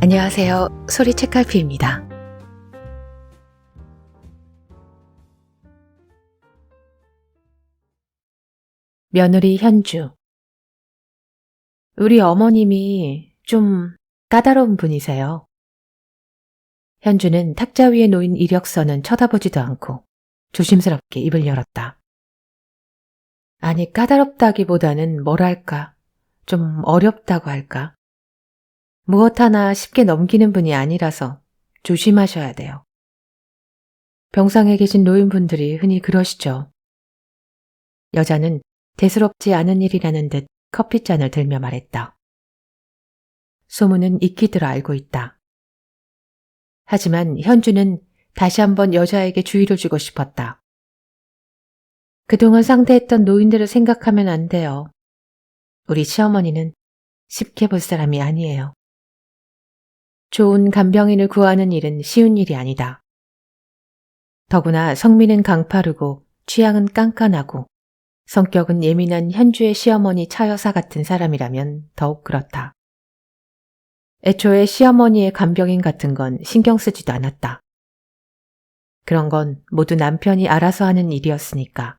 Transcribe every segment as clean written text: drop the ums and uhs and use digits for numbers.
안녕하세요. 소리 책갈피입니다. 며느리 현주. 우리 어머님이 좀 까다로운 분이세요. 현주는 탁자 위에 놓인 이력서는 쳐다보지도 않고 조심스럽게 입을 열었다. 아니, 까다롭다기보다는 뭐랄까, 좀 어렵다고 할까. 무엇 하나 쉽게 넘기는 분이 아니라서 조심하셔야 돼요. 병상에 계신 노인분들이 흔히 그러시죠. 여자는 대수롭지 않은 일이라는 듯 커피잔을 들며 말했다. 소문은 익히들어 알고 있다. 하지만 현주는 다시 한번 여자에게 주의를 주고 싶었다. 그동안 상대했던 노인들을 생각하면 안 돼요. 우리 시어머니는 쉽게 볼 사람이 아니에요. 좋은 간병인을 구하는 일은 쉬운 일이 아니다. 더구나 성미는 강파르고 취향은 깐깐하고 성격은 예민한 현주의 시어머니 차여사 같은 사람이라면 더욱 그렇다. 애초에 시어머니의 간병인 같은 건 신경 쓰지도 않았다. 그런 건 모두 남편이 알아서 하는 일이었으니까.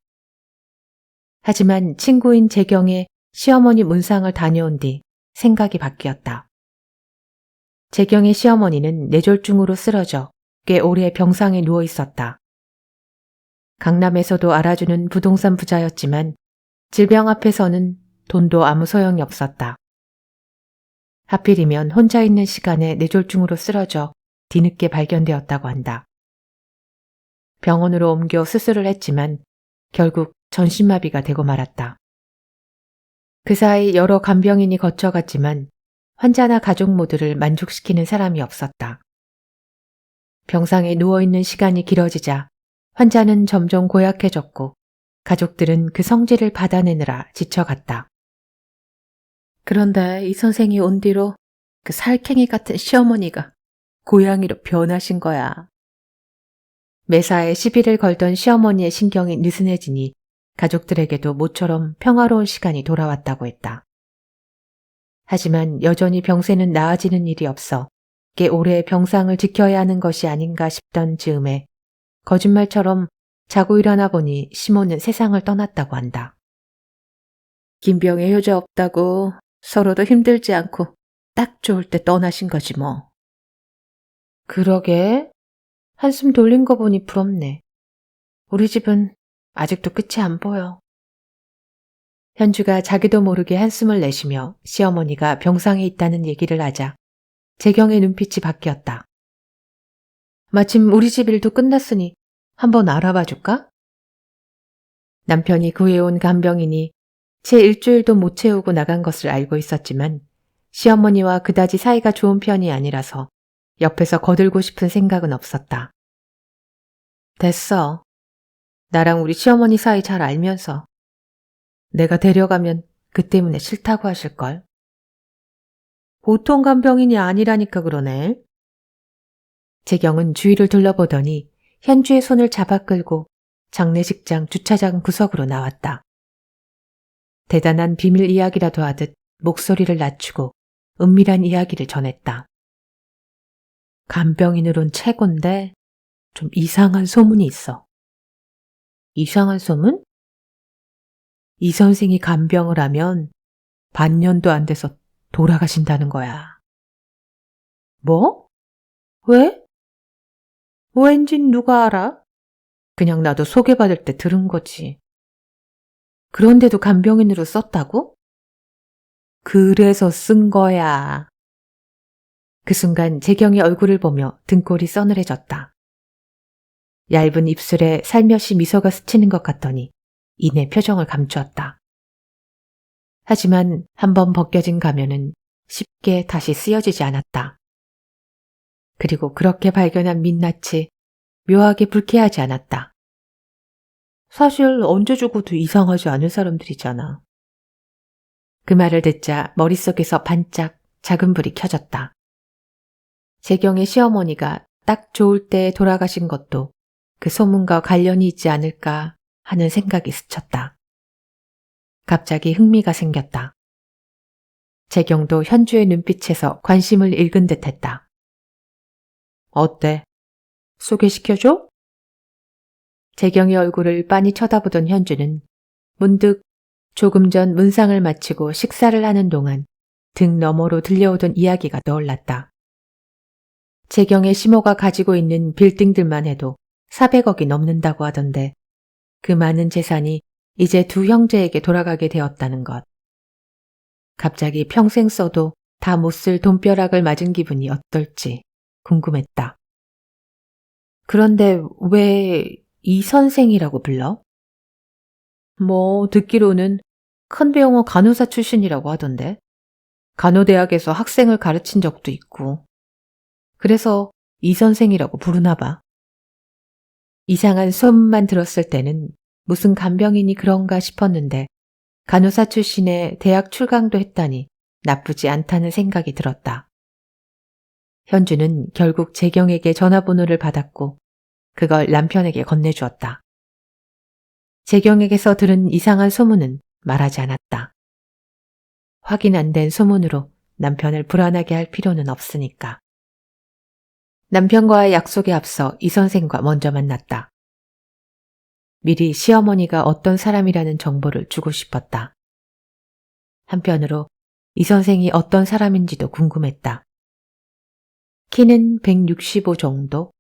하지만 친구인 재경의 시어머니 문상을 다녀온 뒤 생각이 바뀌었다. 재경의 시어머니는 뇌졸중으로 쓰러져 꽤 오래 병상에 누워 있었다. 강남에서도 알아주는 부동산 부자였지만 질병 앞에서는 돈도 아무 소용이 없었다. 하필이면 혼자 있는 시간에 뇌졸중으로 쓰러져 뒤늦게 발견되었다고 한다. 병원으로 옮겨 수술을 했지만 결국 전신마비가 되고 말았다. 그 사이 여러 간병인이 거쳐갔지만 환자나 가족 모두를 만족시키는 사람이 없었다. 병상에 누워있는 시간이 길어지자 환자는 점점 고약해졌고 가족들은 그 성질을 받아내느라 지쳐갔다. 그런데 이 선생이 온 뒤로 그 살쾡이 같은 시어머니가 고양이로 변하신 거야. 매사에 시비를 걸던 시어머니의 신경이 느슨해지니 가족들에게도 모처럼 평화로운 시간이 돌아왔다고 했다. 하지만 여전히 병세는 나아지는 일이 없어 꽤 오래 병상을 지켜야 하는 것이 아닌가 싶던 즈음에 거짓말처럼 자고 일어나 보니 시모는 세상을 떠났다고 한다. 김병에 효자 없다고 서로도 힘들지 않고 딱 좋을 때 떠나신 거지 뭐. 그러게. 한숨 돌린 거 보니 부럽네. 우리 집은 아직도 끝이 안 보여. 현주가 자기도 모르게 한숨을 내쉬며 시어머니가 병상에 있다는 얘기를 하자 재경의 눈빛이 바뀌었다. 마침 우리 집 일도 끝났으니 한번 알아봐 줄까? 남편이 구해온 간병인이 채 일주일도 못 채우고 나간 것을 알고 있었지만 시어머니와 그다지 사이가 좋은 편이 아니라서 옆에서 거들고 싶은 생각은 없었다. 됐어. 나랑 우리 시어머니 사이 잘 알면서 내가 데려가면 그 때문에 싫다고 하실걸. 보통 간병인이 아니라니까 그러네. 재경은 주위를 둘러보더니 현주의 손을 잡아 끌고 장례식장 주차장 구석으로 나왔다. 대단한 비밀 이야기라도 하듯 목소리를 낮추고 은밀한 이야기를 전했다. 간병인으론 최고인데 좀 이상한 소문이 있어. 이상한 소문? 이 선생이 간병을 하면 반년도 안 돼서 돌아가신다는 거야. 뭐? 왜? 왠진 누가 알아? 그냥 나도 소개받을 때 들은 거지. 그런데도 간병인으로 썼다고? 그래서 쓴 거야. 그 순간 재경의 얼굴을 보며 등골이 서늘해졌다. 얇은 입술에 살며시 미소가 스치는 것 같더니 이내 표정을 감추었다. 하지만 한번 벗겨진 가면은 쉽게 다시 쓰여지지 않았다. 그리고 그렇게 발견한 민낯이 묘하게 불쾌하지 않았다. 사실 언제 죽어도 이상하지 않은 사람들이잖아. 그 말을 듣자 머릿속에서 반짝 작은 불이 켜졌다. 재경의 시어머니가 딱 좋을 때 돌아가신 것도 그 소문과 관련이 있지 않을까 하는 생각이 스쳤다. 갑자기 흥미가 생겼다. 재경도 현주의 눈빛에서 관심을 읽은 듯했다. 어때? 소개시켜줘? 재경의 얼굴을 빤히 쳐다보던 현주는 문득 조금 전 문상을 마치고 식사를 하는 동안 등 너머로 들려오던 이야기가 떠올랐다. 재경의 시모가 가지고 있는 빌딩들만 해도 400억이 넘는다고 하던데 그 많은 재산이 이제 두 형제에게 돌아가게 되었다는 것. 갑자기 평생 써도 다 못 쓸 돈벼락을 맞은 기분이 어떨지 궁금했다. 그런데 왜 이 선생이라고 불러? 듣기로는 큰 병원 간호사 출신이라고 하던데. 간호대학에서 학생을 가르친 적도 있고. 그래서 이 선생이라고 부르나 봐. 이상한 소문만 들었을 때는 무슨 간병인이 그런가 싶었는데 간호사 출신의 대학 출강도 했다니 나쁘지 않다는 생각이 들었다. 현주는 결국 재경에게 전화번호를 받았고 그걸 남편에게 건네주었다. 재경에게서 들은 이상한 소문은 말하지 않았다. 확인 안 된 소문으로 남편을 불안하게 할 필요는 없으니까. 남편과의 약속에 앞서 이 선생과 먼저 만났다. 미리 시어머니가 어떤 사람이라는 정보를 주고 싶었다. 한편으로 이 선생이 어떤 사람인지도 궁금했다. 키는 165 정도?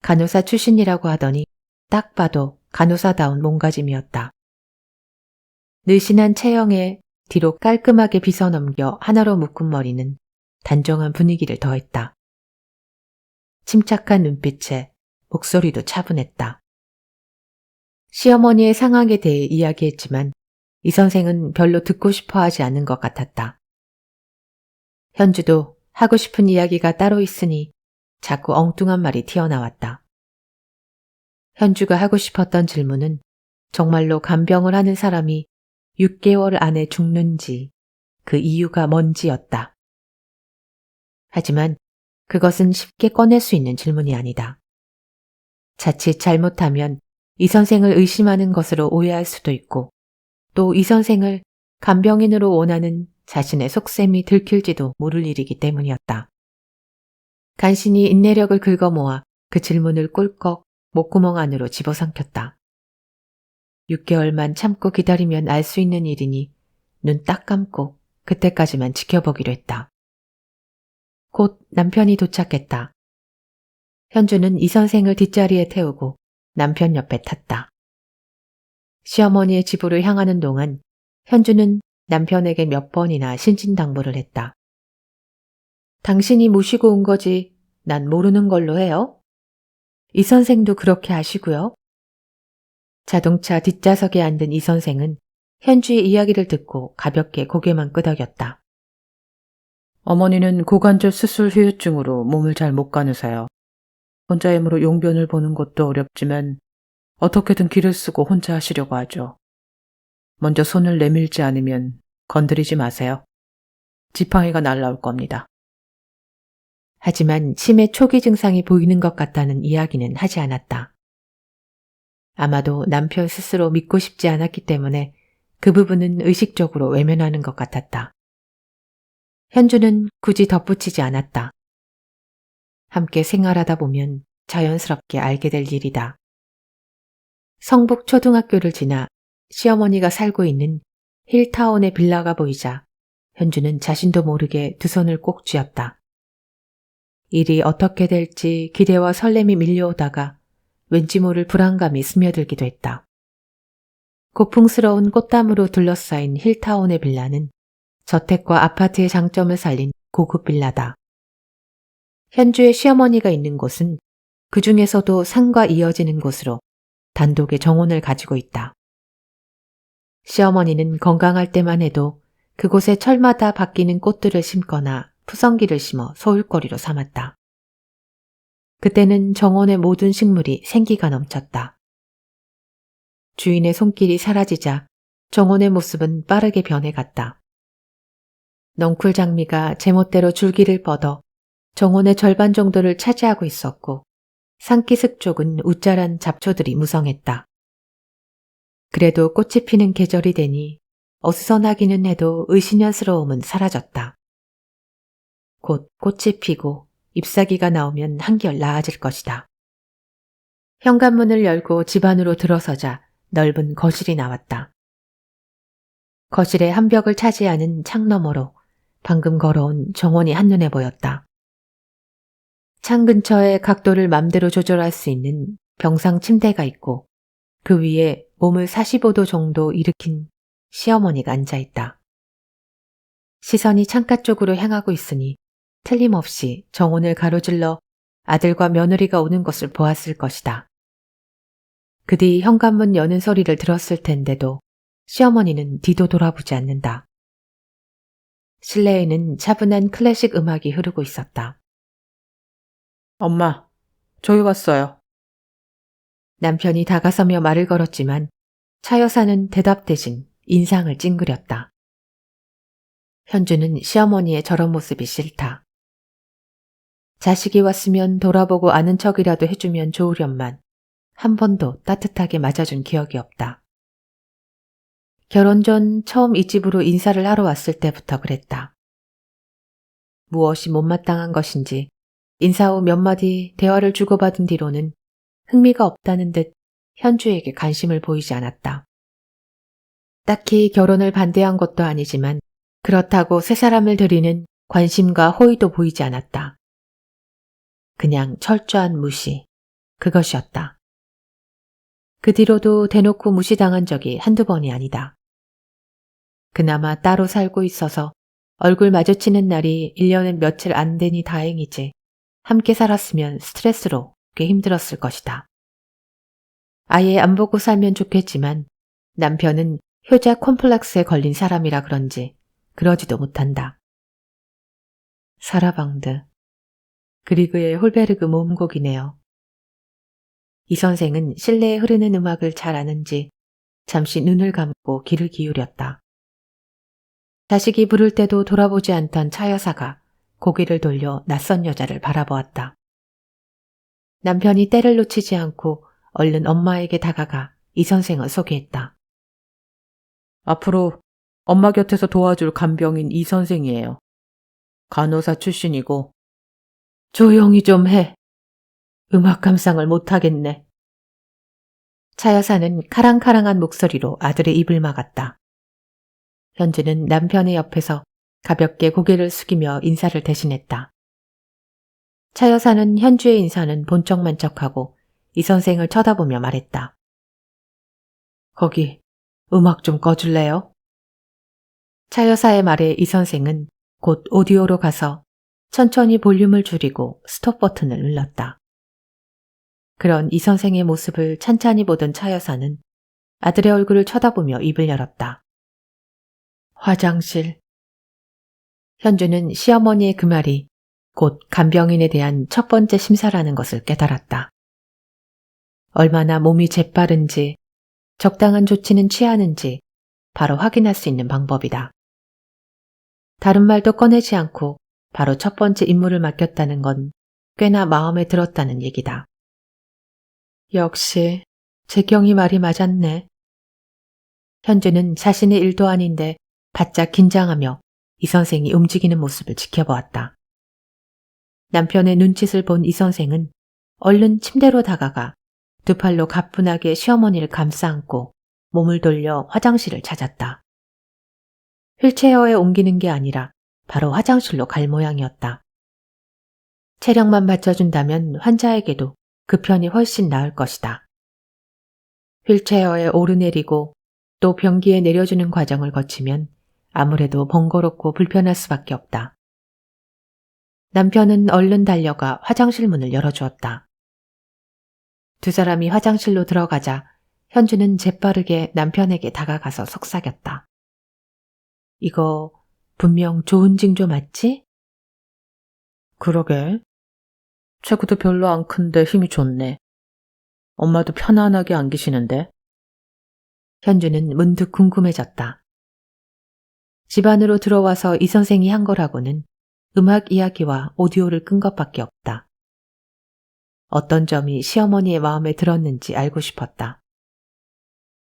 간호사 출신이라고 하더니 딱 봐도 간호사다운 몸가짐이었다. 늘씬한 체형에 뒤로 깔끔하게 빗어넘겨 하나로 묶은 머리는 단정한 분위기를 더했다. 침착한 눈빛에 목소리도 차분했다. 시어머니의 상황에 대해 이야기했지만 이 선생은 별로 듣고 싶어 하지 않은 것 같았다. 현주도 하고 싶은 이야기가 따로 있으니 자꾸 엉뚱한 말이 튀어나왔다. 현주가 하고 싶었던 질문은 정말로 간병을 하는 사람이 6개월 안에 죽는지 그 이유가 뭔지였다. 하지만 그것은 쉽게 꺼낼 수 있는 질문이 아니다. 자칫 잘못하면 이 선생을 의심하는 것으로 오해할 수도 있고 또 이 선생을 간병인으로 원하는 자신의 속셈이 들킬지도 모를 일이기 때문이었다. 간신히 인내력을 긁어모아 그 질문을 꿀꺽 목구멍 안으로 집어삼켰다. 6개월만 참고 기다리면 알 수 있는 일이니 눈 딱 감고 그때까지만 지켜보기로 했다. 곧 남편이 도착했다. 현주는 이 선생을 뒷자리에 태우고 남편 옆에 탔다. 시어머니의 집으로 향하는 동안 현주는 남편에게 몇 번이나 신진당부를 했다. 당신이 모시고 온 거지 난 모르는 걸로 해요. 이 선생도 그렇게 아시고요. 자동차 뒷좌석에 앉은 이 선생은 현주의 이야기를 듣고 가볍게 고개만 끄덕였다. 어머니는 고관절 수술 후유증으로 몸을 잘 못 가누세요. 혼자 힘으로 용변을 보는 것도 어렵지만 어떻게든 기를 쓰고 혼자 하시려고 하죠. 먼저 손을 내밀지 않으면 건드리지 마세요. 지팡이가 날라올 겁니다. 하지만 치매 초기 증상이 보이는 것 같다는 이야기는 하지 않았다. 아마도 남편 스스로 믿고 싶지 않았기 때문에 그 부분은 의식적으로 외면하는 것 같았다. 현주는 굳이 덧붙이지 않았다. 함께 생활하다 보면 자연스럽게 알게 될 일이다. 성북 초등학교를 지나 시어머니가 살고 있는 힐타운의 빌라가 보이자 현주는 자신도 모르게 두 손을 꼭 쥐었다. 일이 어떻게 될지 기대와 설렘이 밀려오다가 왠지 모를 불안감이 스며들기도 했다. 고풍스러운 꽃담으로 둘러싸인 힐타운의 빌라는 저택과 아파트의 장점을 살린 고급 빌라다. 현주의 시어머니가 있는 곳은 그 중에서도 산과 이어지는 곳으로 단독의 정원을 가지고 있다. 시어머니는 건강할 때만 해도 그곳에 철마다 바뀌는 꽃들을 심거나 푸성기를 심어 소울거리로 삼았다. 그때는 정원의 모든 식물이 생기가 넘쳤다. 주인의 손길이 사라지자 정원의 모습은 빠르게 변해갔다. 넝쿨 장미가 제멋대로 줄기를 뻗어 정원의 절반 정도를 차지하고 있었고 산기슭 쪽은 우짜란 잡초들이 무성했다. 그래도 꽃이 피는 계절이 되니 어수선하기는 해도 의심스러움은 사라졌다. 곧 꽃이 피고 잎사귀가 나오면 한결 나아질 것이다. 현관문을 열고 집 안으로 들어서자 넓은 거실이 나왔다. 거실의 한 벽을 차지하는 창 너머로 방금 걸어온 정원이 한눈에 보였다. 창 근처에 각도를 맘대로 조절할 수 있는 병상 침대가 있고 그 위에 몸을 45도 정도 일으킨 시어머니가 앉아있다. 시선이 창가 쪽으로 향하고 있으니 틀림없이 정원을 가로질러 아들과 며느리가 오는 것을 보았을 것이다. 그 뒤 현관문 여는 소리를 들었을 텐데도 시어머니는 뒤도 돌아보지 않는다. 실내에는 차분한 클래식 음악이 흐르고 있었다. 엄마, 저희 왔어요. 남편이 다가서며 말을 걸었지만 차 여사는 대답 대신 인상을 찡그렸다. 현주는 시어머니의 저런 모습이 싫다. 자식이 왔으면 돌아보고 아는 척이라도 해주면 좋으련만 한 번도 따뜻하게 맞아준 기억이 없다. 결혼 전 처음 이 집으로 인사를 하러 왔을 때부터 그랬다. 무엇이 못마땅한 것인지 인사 후 몇 마디 대화를 주고받은 뒤로는 흥미가 없다는 듯 현주에게 관심을 보이지 않았다. 딱히 결혼을 반대한 것도 아니지만 그렇다고 새 사람을 들이는 관심과 호의도 보이지 않았다. 그냥 철저한 무시, 그것이었다. 그 뒤로도 대놓고 무시당한 적이 한두 번이 아니다. 그나마 따로 살고 있어서 얼굴 마주치는 날이 1년에 며칠 안 되니 다행이지 함께 살았으면 스트레스로 꽤 힘들었을 것이다. 아예 안 보고 살면 좋겠지만 남편은 효자 콤플렉스에 걸린 사람이라 그런지 그러지도 못한다. 사라방드, 그리그의 홀베르그 모음곡이네요. 이 선생은 실내에 흐르는 음악을 잘 아는지 잠시 눈을 감고 귀를 기울였다. 자식이 부를 때도 돌아보지 않던 차 여사가 고개를 돌려 낯선 여자를 바라보았다. 남편이 때를 놓치지 않고 얼른 엄마에게 다가가 이 선생을 소개했다. 앞으로 엄마 곁에서 도와줄 간병인 이 선생이에요. 간호사 출신이고. 조용히 좀 해. 음악 감상을 못하겠네. 차 여사는 카랑카랑한 목소리로 아들의 입을 막았다. 현주는 남편의 옆에서 가볍게 고개를 숙이며 인사를 대신했다. 차 여사는 현주의 인사는 본척만척하고 이 선생을 쳐다보며 말했다. 거기 음악 좀 꺼줄래요? 차 여사의 말에 이 선생은 곧 오디오로 가서 천천히 볼륨을 줄이고 스톱 버튼을 눌렀다. 그런 이 선생의 모습을 찬찬히 보던 차 여사는 아들의 얼굴을 쳐다보며 입을 열었다. 화장실. 현주는 시어머니의 그 말이 곧 간병인에 대한 첫 번째 심사라는 것을 깨달았다. 얼마나 몸이 재빠른지 적당한 조치는 취하는지 바로 확인할 수 있는 방법이다. 다른 말도 꺼내지 않고 바로 첫 번째 임무를 맡겼다는 건 꽤나 마음에 들었다는 얘기다. 역시 재경이 말이 맞았네. 현주는 자신의 일도 아닌데 바짝 긴장하며 이 선생이 움직이는 모습을 지켜보았다. 남편의 눈짓을 본 이 선생은 얼른 침대로 다가가 두 팔로 가뿐하게 시어머니를 감싸 안고 몸을 돌려 화장실을 찾았다. 휠체어에 옮기는 게 아니라 바로 화장실로 갈 모양이었다. 체력만 받쳐준다면 환자에게도 그 편이 훨씬 나을 것이다. 휠체어에 오르내리고 또 변기에 내려주는 과정을 거치면 아무래도 번거롭고 불편할 수밖에 없다. 남편은 얼른 달려가 화장실 문을 열어주었다. 두 사람이 화장실로 들어가자 현주는 재빠르게 남편에게 다가가서 속삭였다. 이거 분명 좋은 징조 맞지? 그러게. 체구도 별로 안 큰데 힘이 좋네. 엄마도 편안하게 안기시는데. 현주는 문득 궁금해졌다. 집 안으로 들어와서 이 선생이 한 거라고는 음악 이야기와 오디오를 끈 것밖에 없다. 어떤 점이 시어머니의 마음에 들었는지 알고 싶었다.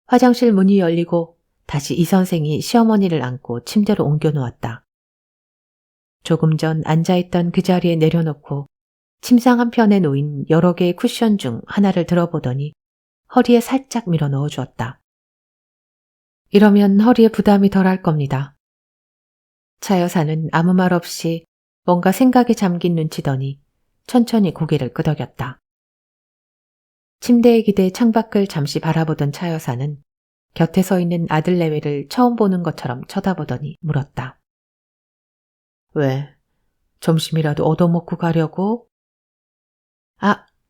화장실 문이 열리고 다시 이 선생이 시어머니를 안고 침대로 옮겨 놓았다. 조금 전 앉아있던 그 자리에 내려놓고 침상 한편에 놓인 여러 개의 쿠션 중 하나를 들어보더니 허리에 살짝 밀어 넣어 주었다. 이러면 허리에 부담이 덜할 겁니다. 차 여사는 아무 말 없이 뭔가 생각에 잠긴 눈치더니 천천히 고개를 끄덕였다. 침대에 기대 창밖을 잠시 바라보던 차 여사는 곁에 서 있는 아들 내외를 처음 보는 것처럼 쳐다보더니 물었다. 왜? 점심이라도 얻어먹고 가려고?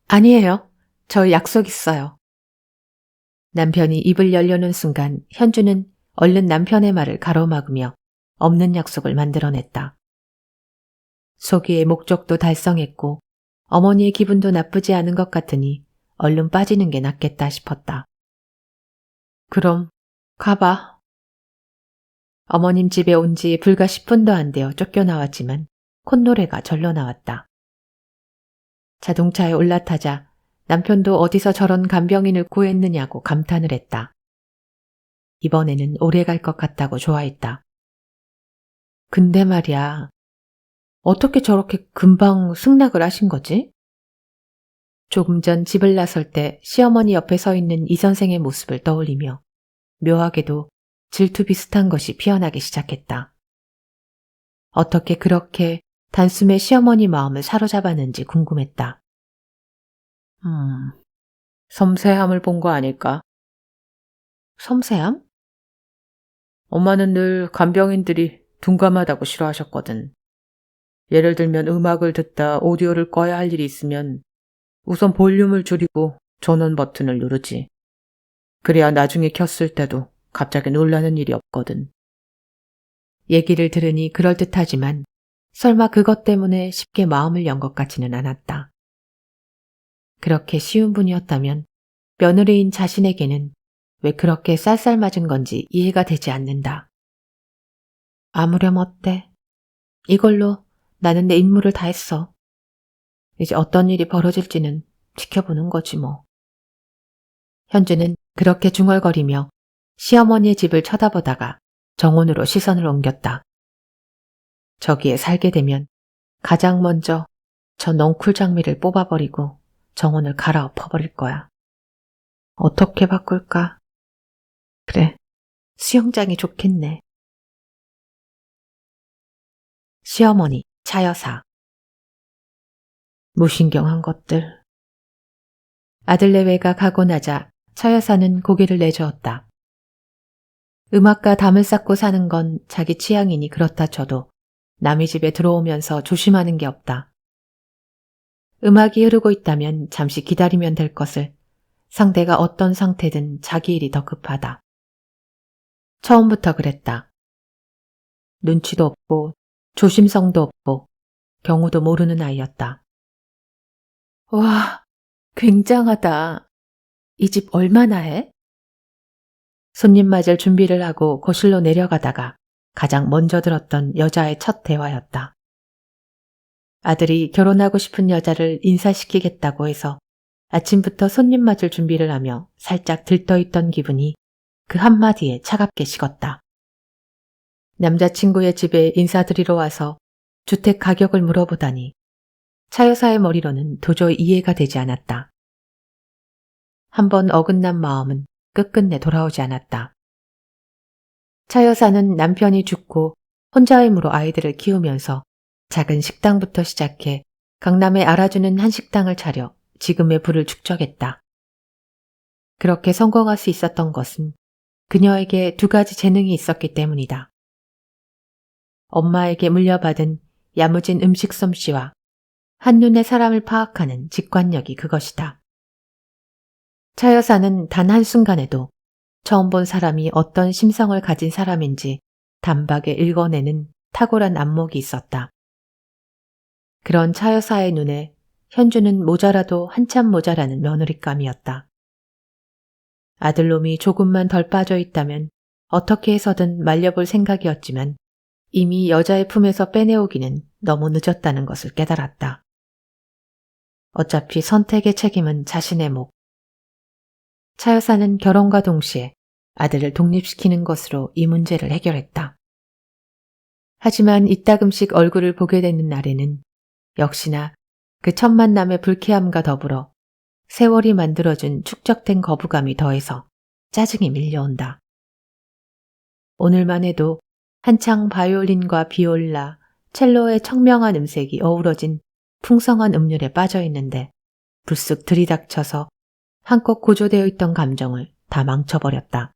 아니에요. 저 약속 있어요. 남편이 입을 열려는 순간 현주는 얼른 남편의 말을 가로막으며 없는 약속을 만들어냈다. 소기의 목적도 달성했고 어머니의 기분도 나쁘지 않은 것 같으니 얼른 빠지는 게 낫겠다 싶었다. 그럼 가봐. 어머님 집에 온 지 불과 10분도 안 되어 쫓겨나왔지만 콧노래가 절로 나왔다. 자동차에 올라타자 남편도 어디서 저런 간병인을 구했느냐고 감탄을 했다. 이번에는 오래 갈 것 같다고 좋아했다. 근데 말이야, 어떻게 저렇게 금방 승낙을 하신 거지? 조금 전 집을 나설 때 시어머니 옆에 서 있는 이 선생의 모습을 떠올리며 묘하게도 질투 비슷한 것이 피어나기 시작했다. 어떻게 그렇게 단숨에 시어머니 마음을 사로잡았는지 궁금했다. 섬세함을 본 거 아닐까? 섬세함? 엄마는 늘 간병인들이 둔감하다고 싫어하셨거든. 예를 들면 음악을 듣다 오디오를 꺼야 할 일이 있으면 우선 볼륨을 줄이고 전원 버튼을 누르지. 그래야 나중에 켰을 때도 갑자기 놀라는 일이 없거든. 얘기를 들으니 그럴듯하지만 설마 그것 때문에 쉽게 마음을 연 것 같지는 않았다. 그렇게 쉬운 분이었다면 며느리인 자신에게는 왜 그렇게 쌀쌀맞은 건지 이해가 되지 않는다. 아무렴 어때? 이걸로 나는 내 임무를 다 했어. 이제 어떤 일이 벌어질지는 지켜보는 거지 뭐. 현주는 그렇게 중얼거리며 시어머니의 집을 쳐다보다가 정원으로 시선을 옮겼다. 저기에 살게 되면 가장 먼저 저 넝쿨 장미를 뽑아버리고 정원을 갈아엎어버릴 거야. 어떻게 바꿀까? 그래, 수영장이 좋겠네. 시어머니, 차여사. 무신경한 것들. 아들 내외가 가고 나자 차여사는 고개를 내저었다. 음악과 담을 쌓고 사는 건 자기 취향이니 그렇다 쳐도 남의 집에 들어오면서 조심하는 게 없다. 음악이 흐르고 있다면 잠시 기다리면 될 것을 상대가 어떤 상태든 자기 일이 더 급하다. 처음부터 그랬다. 눈치도 없고 조심성도 없고 경우도 모르는 아이였다. 와, 굉장하다. 이 집 얼마나 해? 손님 맞을 준비를 하고 거실로 내려가다가 가장 먼저 들었던 여자의 첫 대화였다. 아들이 결혼하고 싶은 여자를 인사시키겠다고 해서 아침부터 손님 맞을 준비를 하며 살짝 들떠있던 기분이 그 한마디에 차갑게 식었다. 남자친구의 집에 인사드리러 와서 주택 가격을 물어보다니 차 여사의 머리로는 도저히 이해가 되지 않았다. 한번 어긋난 마음은 끝끝내 돌아오지 않았다. 차 여사는 남편이 죽고 혼자의 힘으로 아이들을 키우면서 작은 식당부터 시작해 강남에 알아주는 한 식당을 차려 지금의 부를 축적했다. 그렇게 성공할 수 있었던 것은 그녀에게 두 가지 재능이 있었기 때문이다. 엄마에게 물려받은 야무진 음식 솜씨와 한눈에 사람을 파악하는 직관력이 그것이다. 차 여사는 단 한순간에도 처음 본 사람이 어떤 심성을 가진 사람인지 단박에 읽어내는 탁월한 안목이 있었다. 그런 차 여사의 눈에 현주는 모자라도 한참 모자라는 며느리감이었다. 아들놈이 조금만 덜 빠져 있다면 어떻게 해서든 말려볼 생각이었지만 이미 여자의 품에서 빼내오기는 너무 늦었다는 것을 깨달았다. 어차피 선택의 책임은 자신의 목. 차 여사는 결혼과 동시에 아들을 독립시키는 것으로 이 문제를 해결했다. 하지만 이따금씩 얼굴을 보게 되는 날에는 역시나 그 첫 만남의 불쾌함과 더불어 세월이 만들어준 축적된 거부감이 더해서 짜증이 밀려온다. 오늘만 해도 한창 바이올린과 비올라, 첼로의 청명한 음색이 어우러진 풍성한 음률에 빠져 있는데 불쑥 들이닥쳐서 한껏 고조되어 있던 감정을 다 망쳐버렸다.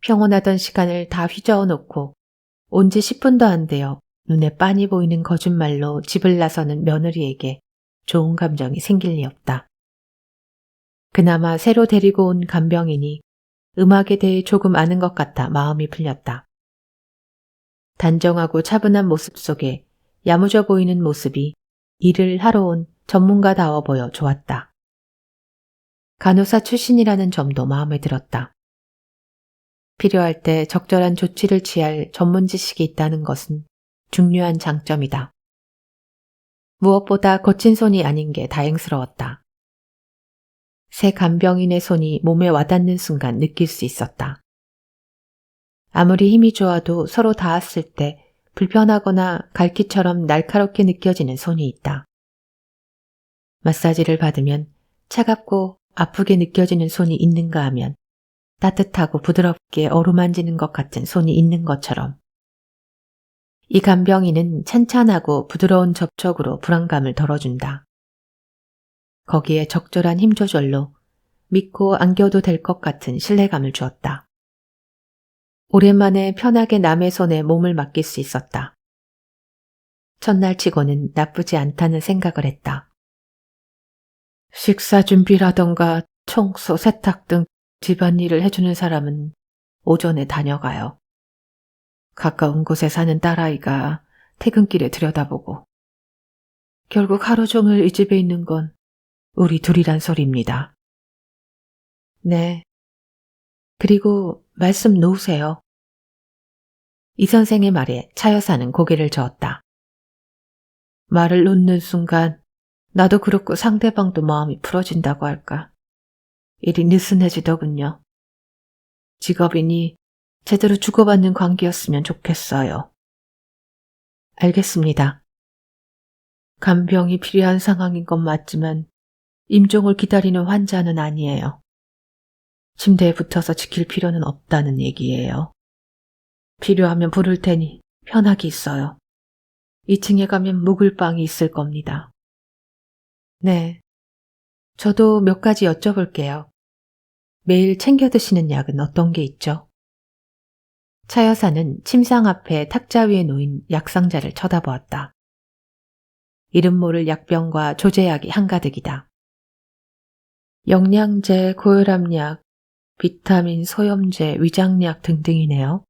평온하던 시간을 다 휘저어 놓고 온 지 10분도 안 되어 눈에 빤히 보이는 거짓말로 집을 나서는 며느리에게 좋은 감정이 생길 리 없다. 그나마 새로 데리고 온 간병인이 음악에 대해 조금 아는 것 같아 마음이 풀렸다. 단정하고 차분한 모습 속에 야무져 보이는 모습이 일을 하러 온 전문가다워 보여 좋았다. 간호사 출신이라는 점도 마음에 들었다. 필요할 때 적절한 조치를 취할 전문 지식이 있다는 것은 중요한 장점이다. 무엇보다 거친 손이 아닌 게 다행스러웠다. 새 간병인의 손이 몸에 와닿는 순간 느낄 수 있었다. 아무리 힘이 좋아도 서로 닿았을 때 불편하거나 갈기처럼 날카롭게 느껴지는 손이 있다. 마사지를 받으면 차갑고 아프게 느껴지는 손이 있는가 하면 따뜻하고 부드럽게 어루만지는 것 같은 손이 있는 것처럼 이 간병인은 찬찬하고 부드러운 접촉으로 불안감을 덜어준다. 거기에 적절한 힘 조절로 믿고 안겨도 될 것 같은 신뢰감을 주었다. 오랜만에 편하게 남의 손에 몸을 맡길 수 있었다. 첫날 치고는 나쁘지 않다는 생각을 했다. 식사 준비라던가 청소, 세탁 등 집안일을 해주는 사람은 오전에 다녀가요. 가까운 곳에 사는 딸아이가 퇴근길에 들여다보고 결국 하루 종일 이 집에 있는 건 우리 둘이란 소리입니다. 네. 그리고 말씀 놓으세요. 이 선생의 말에 차 여사는 고개를 저었다. 말을 놓는 순간 나도 그렇고 상대방도 마음이 풀어진다고 할까. 일이 느슨해지더군요. 직업이니 제대로 주고받는 관계였으면 좋겠어요. 알겠습니다. 간병이 필요한 상황인 건 맞지만 임종을 기다리는 환자는 아니에요. 침대에 붙어서 지킬 필요는 없다는 얘기예요. 필요하면 부를 테니 편하게 있어요. 2층에 가면 묵을 방이 있을 겁니다. 네. 저도 몇 가지 여쭤볼게요. 매일 챙겨 드시는 약은 어떤 게 있죠? 차 여사는 침상 앞에 탁자 위에 놓인 약상자를 쳐다보았다. 이름 모를 약병과 조제약이 한가득이다. 영양제, 고혈압약, 비타민, 소염제, 위장약 등등이네요.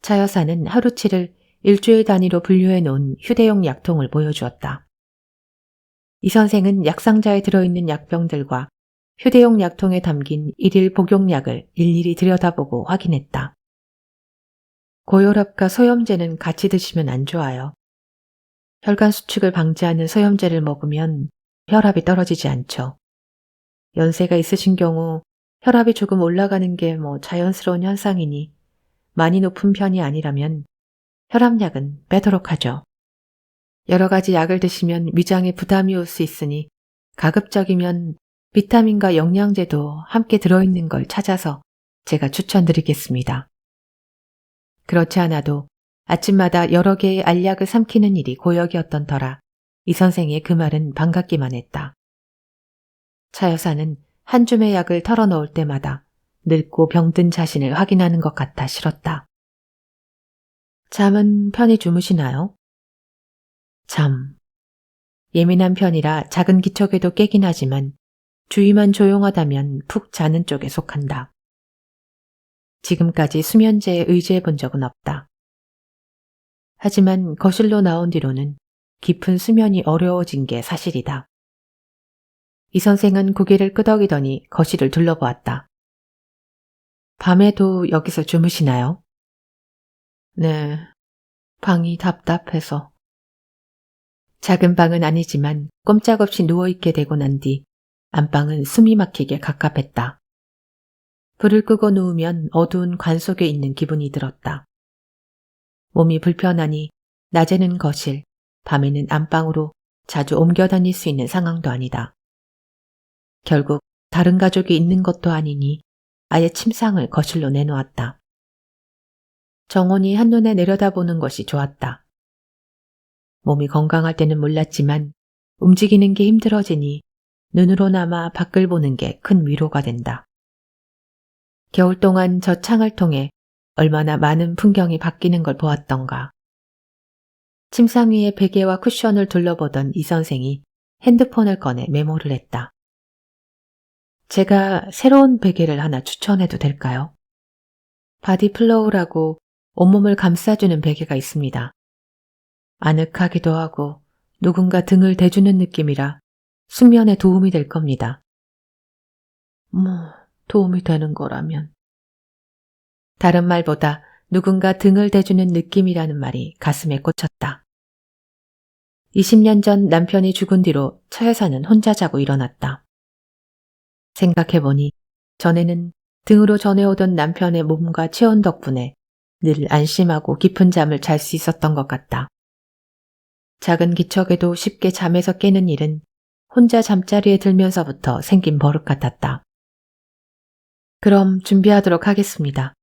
차 여사는 하루치를 일주일 단위로 분류해 놓은 휴대용 약통을 보여주었다. 이 선생은 약상자에 들어있는 약병들과 휴대용 약통에 담긴 일일 복용약을 일일이 들여다보고 확인했다. 고혈압과 소염제는 같이 드시면 안 좋아요. 혈관 수축을 방지하는 소염제를 먹으면 혈압이 떨어지지 않죠. 연세가 있으신 경우 혈압이 조금 올라가는 게 자연스러운 현상이니 많이 높은 편이 아니라면 혈압약은 빼도록 하죠. 여러 가지 약을 드시면 위장에 부담이 올 수 있으니 가급적이면 비타민과 영양제도 함께 들어있는 걸 찾아서 제가 추천드리겠습니다. 그렇지 않아도 아침마다 여러 개의 알약을 삼키는 일이 고역이었던 터라 이 선생의 그 말은 반갑기만 했다. 차 여사는 한 줌의 약을 털어넣을 때마다 늙고 병든 자신을 확인하는 것 같아 싫었다. 잠은 편히 주무시나요? 잠. 예민한 편이라 작은 기척에도 깨긴 하지만 주위만 조용하다면 푹 자는 쪽에 속한다. 지금까지 수면제에 의지해 본 적은 없다. 하지만 거실로 나온 뒤로는 깊은 수면이 어려워진 게 사실이다. 이 선생은 고개를 끄덕이더니 거실을 둘러보았다. 밤에도 여기서 주무시나요? 네, 방이 답답해서. 작은 방은 아니지만 꼼짝없이 누워있게 되고 난 뒤 안방은 숨이 막히게 갑갑했다. 불을 끄고 누우면 어두운 관 속에 있는 기분이 들었다. 몸이 불편하니 낮에는 거실, 밤에는 안방으로 자주 옮겨 다닐 수 있는 상황도 아니다. 결국 다른 가족이 있는 것도 아니니 아예 침상을 거실로 내놓았다. 정원이 한눈에 내려다보는 것이 좋았다. 몸이 건강할 때는 몰랐지만 움직이는 게 힘들어지니 눈으로나마 밖을 보는 게 큰 위로가 된다. 겨울 동안 저 창을 통해 얼마나 많은 풍경이 바뀌는 걸 보았던가. 침상 위에 베개와 쿠션을 둘러보던 이 선생이 핸드폰을 꺼내 메모를 했다. 제가 새로운 베개를 하나 추천해도 될까요? 바디 플로우라고 온몸을 감싸주는 베개가 있습니다. 아늑하기도 하고 누군가 등을 대주는 느낌이라 숙면에 도움이 될 겁니다. 도움이 되는 거라면. 다른 말보다 누군가 등을 대주는 느낌이라는 말이 가슴에 꽂혔다. 20년 전 남편이 죽은 뒤로 처 여사는 혼자 자고 일어났다. 생각해보니 전에는 등으로 전해오던 남편의 몸과 체온 덕분에 늘 안심하고 깊은 잠을 잘 수 있었던 것 같다. 작은 기척에도 쉽게 잠에서 깨는 일은 혼자 잠자리에 들면서부터 생긴 버릇 같았다. 그럼 준비하도록 하겠습니다.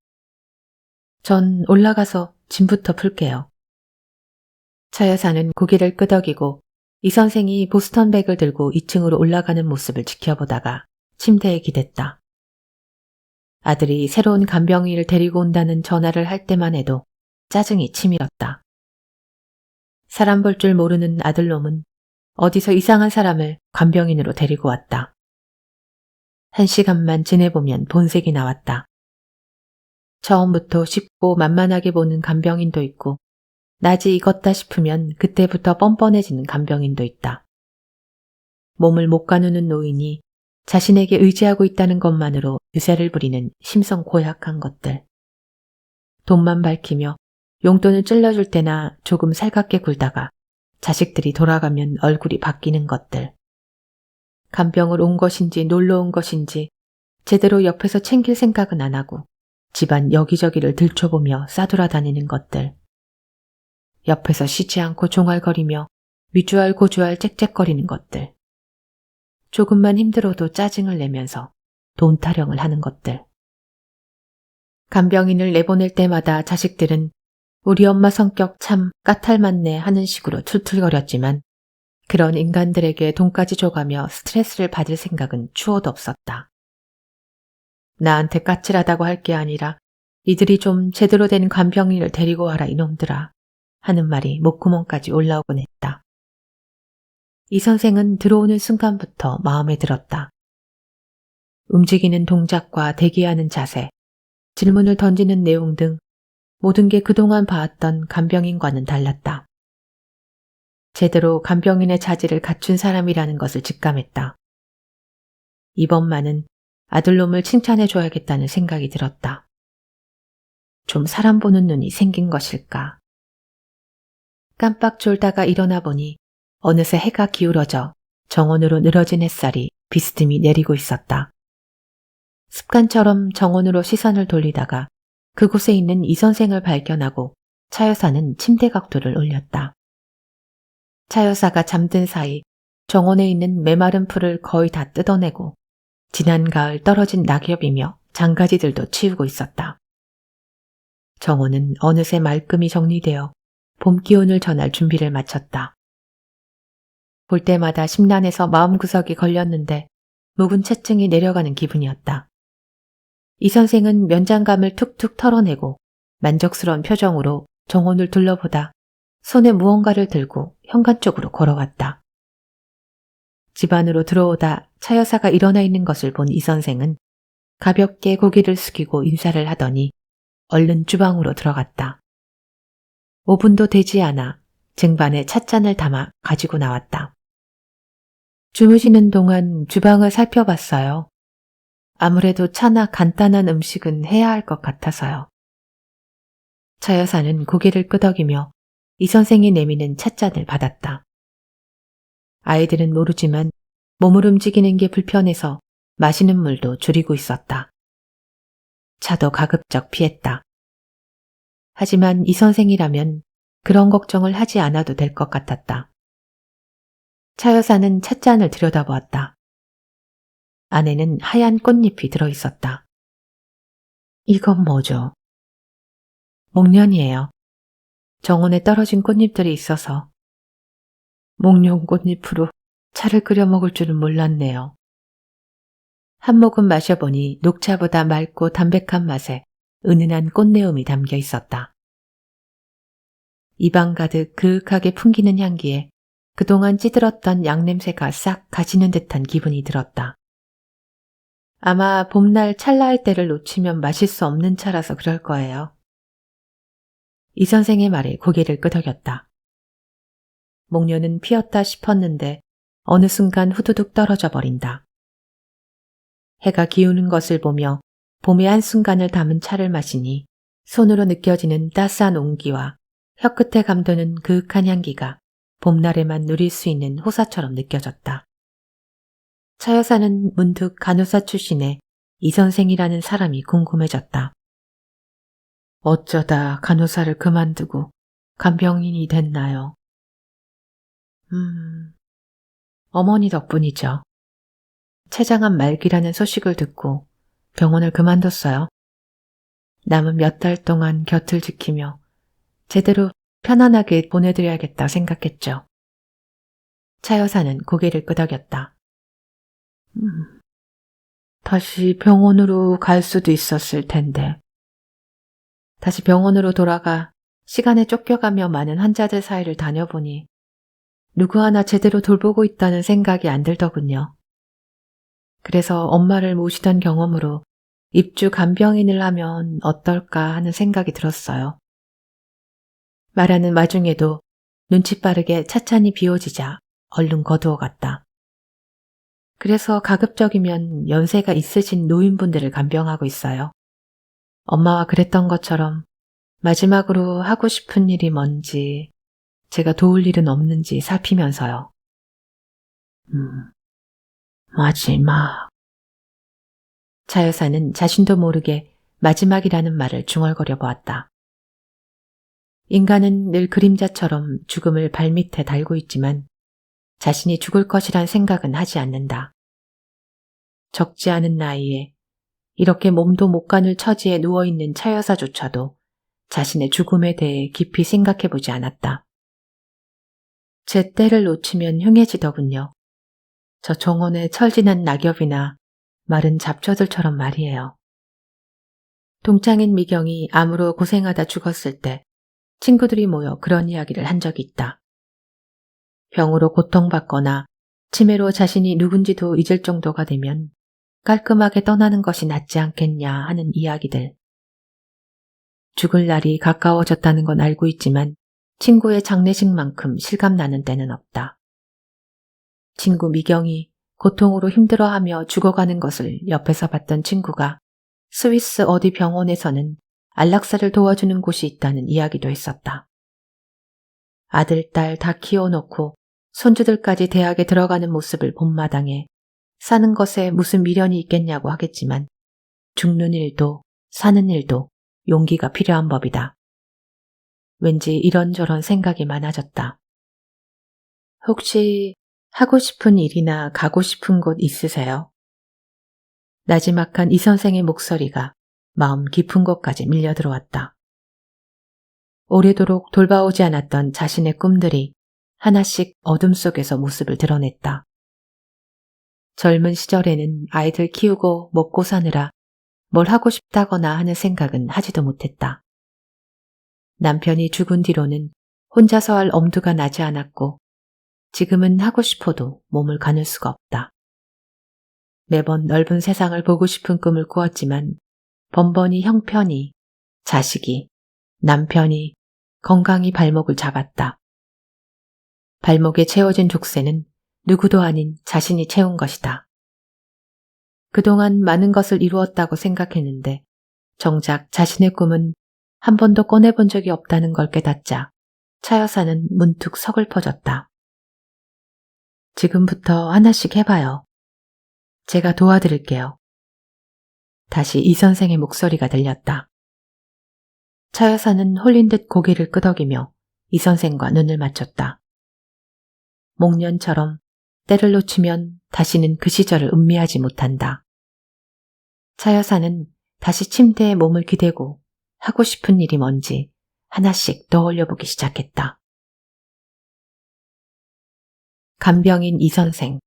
전 올라가서 짐부터 풀게요. 차 여사는 고개를 끄덕이고 이 선생이 보스턴 백을 들고 2층으로 올라가는 모습을 지켜보다가 침대에 기댔다. 아들이 새로운 간병인을 데리고 온다는 전화를 할 때만 해도 짜증이 치밀었다. 사람 볼 줄 모르는 아들놈은 어디서 이상한 사람을 간병인으로 데리고 왔다. 1시간만 지내보면 본색이 나왔다. 처음부터 쉽고 만만하게 보는 간병인도 있고 낯이 익었다 싶으면 그때부터 뻔뻔해지는 간병인도 있다. 몸을 못 가누는 노인이 자신에게 의지하고 있다는 것만으로 유세를 부리는 심성 고약한 것들. 돈만 밝히며 용돈을 찔러줄 때나 조금 살갑게 굴다가 자식들이 돌아가면 얼굴이 바뀌는 것들. 간병을 온 것인지 놀러 온 것인지 제대로 옆에서 챙길 생각은 안 하고 집안 여기저기를 들춰보며 싸돌아다니는 것들. 옆에서 쉬지 않고 종알거리며 위주알 고주알 짹짹거리는 것들. 조금만 힘들어도 짜증을 내면서 돈 타령을 하는 것들. 간병인을 내보낼 때마다 자식들은 우리 엄마 성격 참 까탈맞네 하는 식으로 툴툴거렸지만 그런 인간들에게 돈까지 줘가며 스트레스를 받을 생각은 추호도 없었다. 나한테 까칠하다고 할 게 아니라 이들이 좀 제대로 된 간병인을 데리고 와라 이놈들아 하는 말이 목구멍까지 올라오곤 했다. 이 선생은 들어오는 순간부터 마음에 들었다. 움직이는 동작과 대기하는 자세, 질문을 던지는 내용 등 모든 게 그동안 봐왔던 간병인과는 달랐다. 제대로 간병인의 자질을 갖춘 사람이라는 것을 직감했다. 이번만은 아들놈을 칭찬해줘야겠다는 생각이 들었다. 좀 사람 보는 눈이 생긴 것일까. 깜빡 졸다가 일어나 보니 어느새 해가 기울어져 정원으로 늘어진 햇살이 비스듬히 내리고 있었다. 습관처럼 정원으로 시선을 돌리다가 그곳에 있는 이 선생을 발견하고 차 여사는 침대 각도를 올렸다. 차 여사가 잠든 사이 정원에 있는 메마른 풀을 거의 다 뜯어내고 지난 가을 떨어진 낙엽이며 장가지들도 치우고 있었다. 정원은 어느새 말끔히 정리되어 봄 기운을 전할 준비를 마쳤다. 볼 때마다 심란해서 마음구석이 걸렸는데 묵은 채증이 내려가는 기분이었다. 이 선생은 면장감을 툭툭 털어내고 만족스러운 표정으로 정원을 둘러보다 손에 무언가를 들고 현관 쪽으로 걸어왔다. 집 안으로 들어오다 차 여사가 일어나 있는 것을 본 이 선생은 가볍게 고개를 숙이고 인사를 하더니 얼른 주방으로 들어갔다. 5분도 되지 않아 쟁반에 찻잔을 담아 가지고 나왔다. 주무시는 동안 주방을 살펴봤어요. 아무래도 차나 간단한 음식은 해야 할 것 같아서요. 차 여사는 고개를 끄덕이며 이 선생이 내미는 찻잔을 받았다. 아이들은 모르지만 몸을 움직이는 게 불편해서 마시는 물도 줄이고 있었다. 차도 가급적 피했다. 하지만 이 선생이라면 그런 걱정을 하지 않아도 될 것 같았다. 차 여사는 찻잔을 들여다보았다. 안에는 하얀 꽃잎이 들어있었다. 이건 뭐죠? 목련이에요. 정원에 떨어진 꽃잎들이 있어서. 목련 꽃잎으로 차를 끓여 먹을 줄은 몰랐네요. 한 모금 마셔보니 녹차보다 맑고 담백한 맛에 은은한 꽃내음이 담겨 있었다. 입안 가득 그윽하게 풍기는 향기에 그동안 찌들었던 양냄새가 싹 가지는 듯한 기분이 들었다. 아마 봄날 찰나의 때를 놓치면 마실 수 없는 차라서 그럴 거예요. 이 선생의 말에 고개를 끄덕였다. 목련은 피었다 싶었는데 어느 순간 후두둑 떨어져 버린다. 해가 기우는 것을 보며 봄의 한순간을 담은 차를 마시니 손으로 느껴지는 따스한 온기와 혀끝에 감도는 그윽한 향기가 봄날에만 누릴 수 있는 호사처럼 느껴졌다. 차 여사는 문득 간호사 출신의 이 선생이라는 사람이 궁금해졌다. 어쩌다 간호사를 그만두고 간병인이 됐나요? 어머니 덕분이죠. 췌장암 말기라는 소식을 듣고 병원을 그만뒀어요. 남은 몇 달 동안 곁을 지키며 제대로 편안하게 보내드려야겠다 생각했죠. 차 여사는 고개를 끄덕였다. 다시 병원으로 갈 수도 있었을 텐데. 다시 병원으로 돌아가 시간에 쫓겨가며 많은 환자들 사이를 다녀보니 누구 하나 제대로 돌보고 있다는 생각이 안 들더군요. 그래서 엄마를 모시던 경험으로 입주 간병인을 하면 어떨까 하는 생각이 들었어요. 말하는 와중에도 눈치 빠르게 차찬이 비워지자 얼른 거두어갔다. 그래서 가급적이면 연세가 있으신 노인분들을 간병하고 있어요. 엄마와 그랬던 것처럼 마지막으로 하고 싶은 일이 뭔지, 제가 도울 일은 없는지 살피면서요. 마지막. 차 여사는 자신도 모르게 마지막이라는 말을 중얼거려 보았다. 인간은 늘 그림자처럼 죽음을 발밑에 달고 있지만 자신이 죽을 것이란 생각은 하지 않는다. 적지 않은 나이에 이렇게 몸도 못 가눌 처지에 누워있는 차 여사조차도 자신의 죽음에 대해 깊이 생각해보지 않았다. 제 때를 놓치면 흉해지더군요. 저 정원의 철진한 낙엽이나 마른 잡초들처럼 말이에요. 동창인 미경이 암으로 고생하다 죽었을 때 친구들이 모여 그런 이야기를 한 적이 있다. 병으로 고통받거나 치매로 자신이 누군지도 잊을 정도가 되면 깔끔하게 떠나는 것이 낫지 않겠냐 하는 이야기들. 죽을 날이 가까워졌다는 건 알고 있지만 친구의 장례식만큼 실감나는 때는 없다. 친구 미경이 고통으로 힘들어하며 죽어가는 것을 옆에서 봤던 친구가 스위스 어디 병원에서는 안락사를 도와주는 곳이 있다는 이야기도 했었다. 아들, 딸 다 키워놓고 손주들까지 대학에 들어가는 모습을 본 마당에 사는 것에 무슨 미련이 있겠냐고 하겠지만 죽는 일도 사는 일도 용기가 필요한 법이다. 왠지 이런저런 생각이 많아졌다. 혹시 하고 싶은 일이나 가고 싶은 곳 있으세요? 나지막한 이 선생의 목소리가 마음 깊은 곳까지 밀려들어왔다. 오래도록 돌봐오지 않았던 자신의 꿈들이 하나씩 어둠 속에서 모습을 드러냈다. 젊은 시절에는 아이들 키우고 먹고 사느라 뭘 하고 싶다거나 하는 생각은 하지도 못했다. 남편이 죽은 뒤로는 혼자서 할 엄두가 나지 않았고 지금은 하고 싶어도 몸을 가눌 수가 없다. 매번 넓은 세상을 보고 싶은 꿈을 꾸었지만 번번이 형편이, 자식이, 남편이 건강히 발목을 잡았다. 발목에 채워진 족쇄는 누구도 아닌 자신이 채운 것이다. 그동안 많은 것을 이루었다고 생각했는데 정작 자신의 꿈은 한 번도 꺼내본 적이 없다는 걸 깨닫자 차 여사는 문득 서글퍼졌다. 지금부터 하나씩 해봐요. 제가 도와드릴게요. 다시 이 선생의 목소리가 들렸다. 차 여사는 홀린 듯 고개를 끄덕이며 이 선생과 눈을 맞췄다. 목련처럼 때를 놓치면 다시는 그 시절을 음미하지 못한다. 차 여사는 다시 침대에 몸을 기대고 하고 싶은 일이 뭔지 하나씩 떠올려 보기 시작했다. 간병인 이 선생.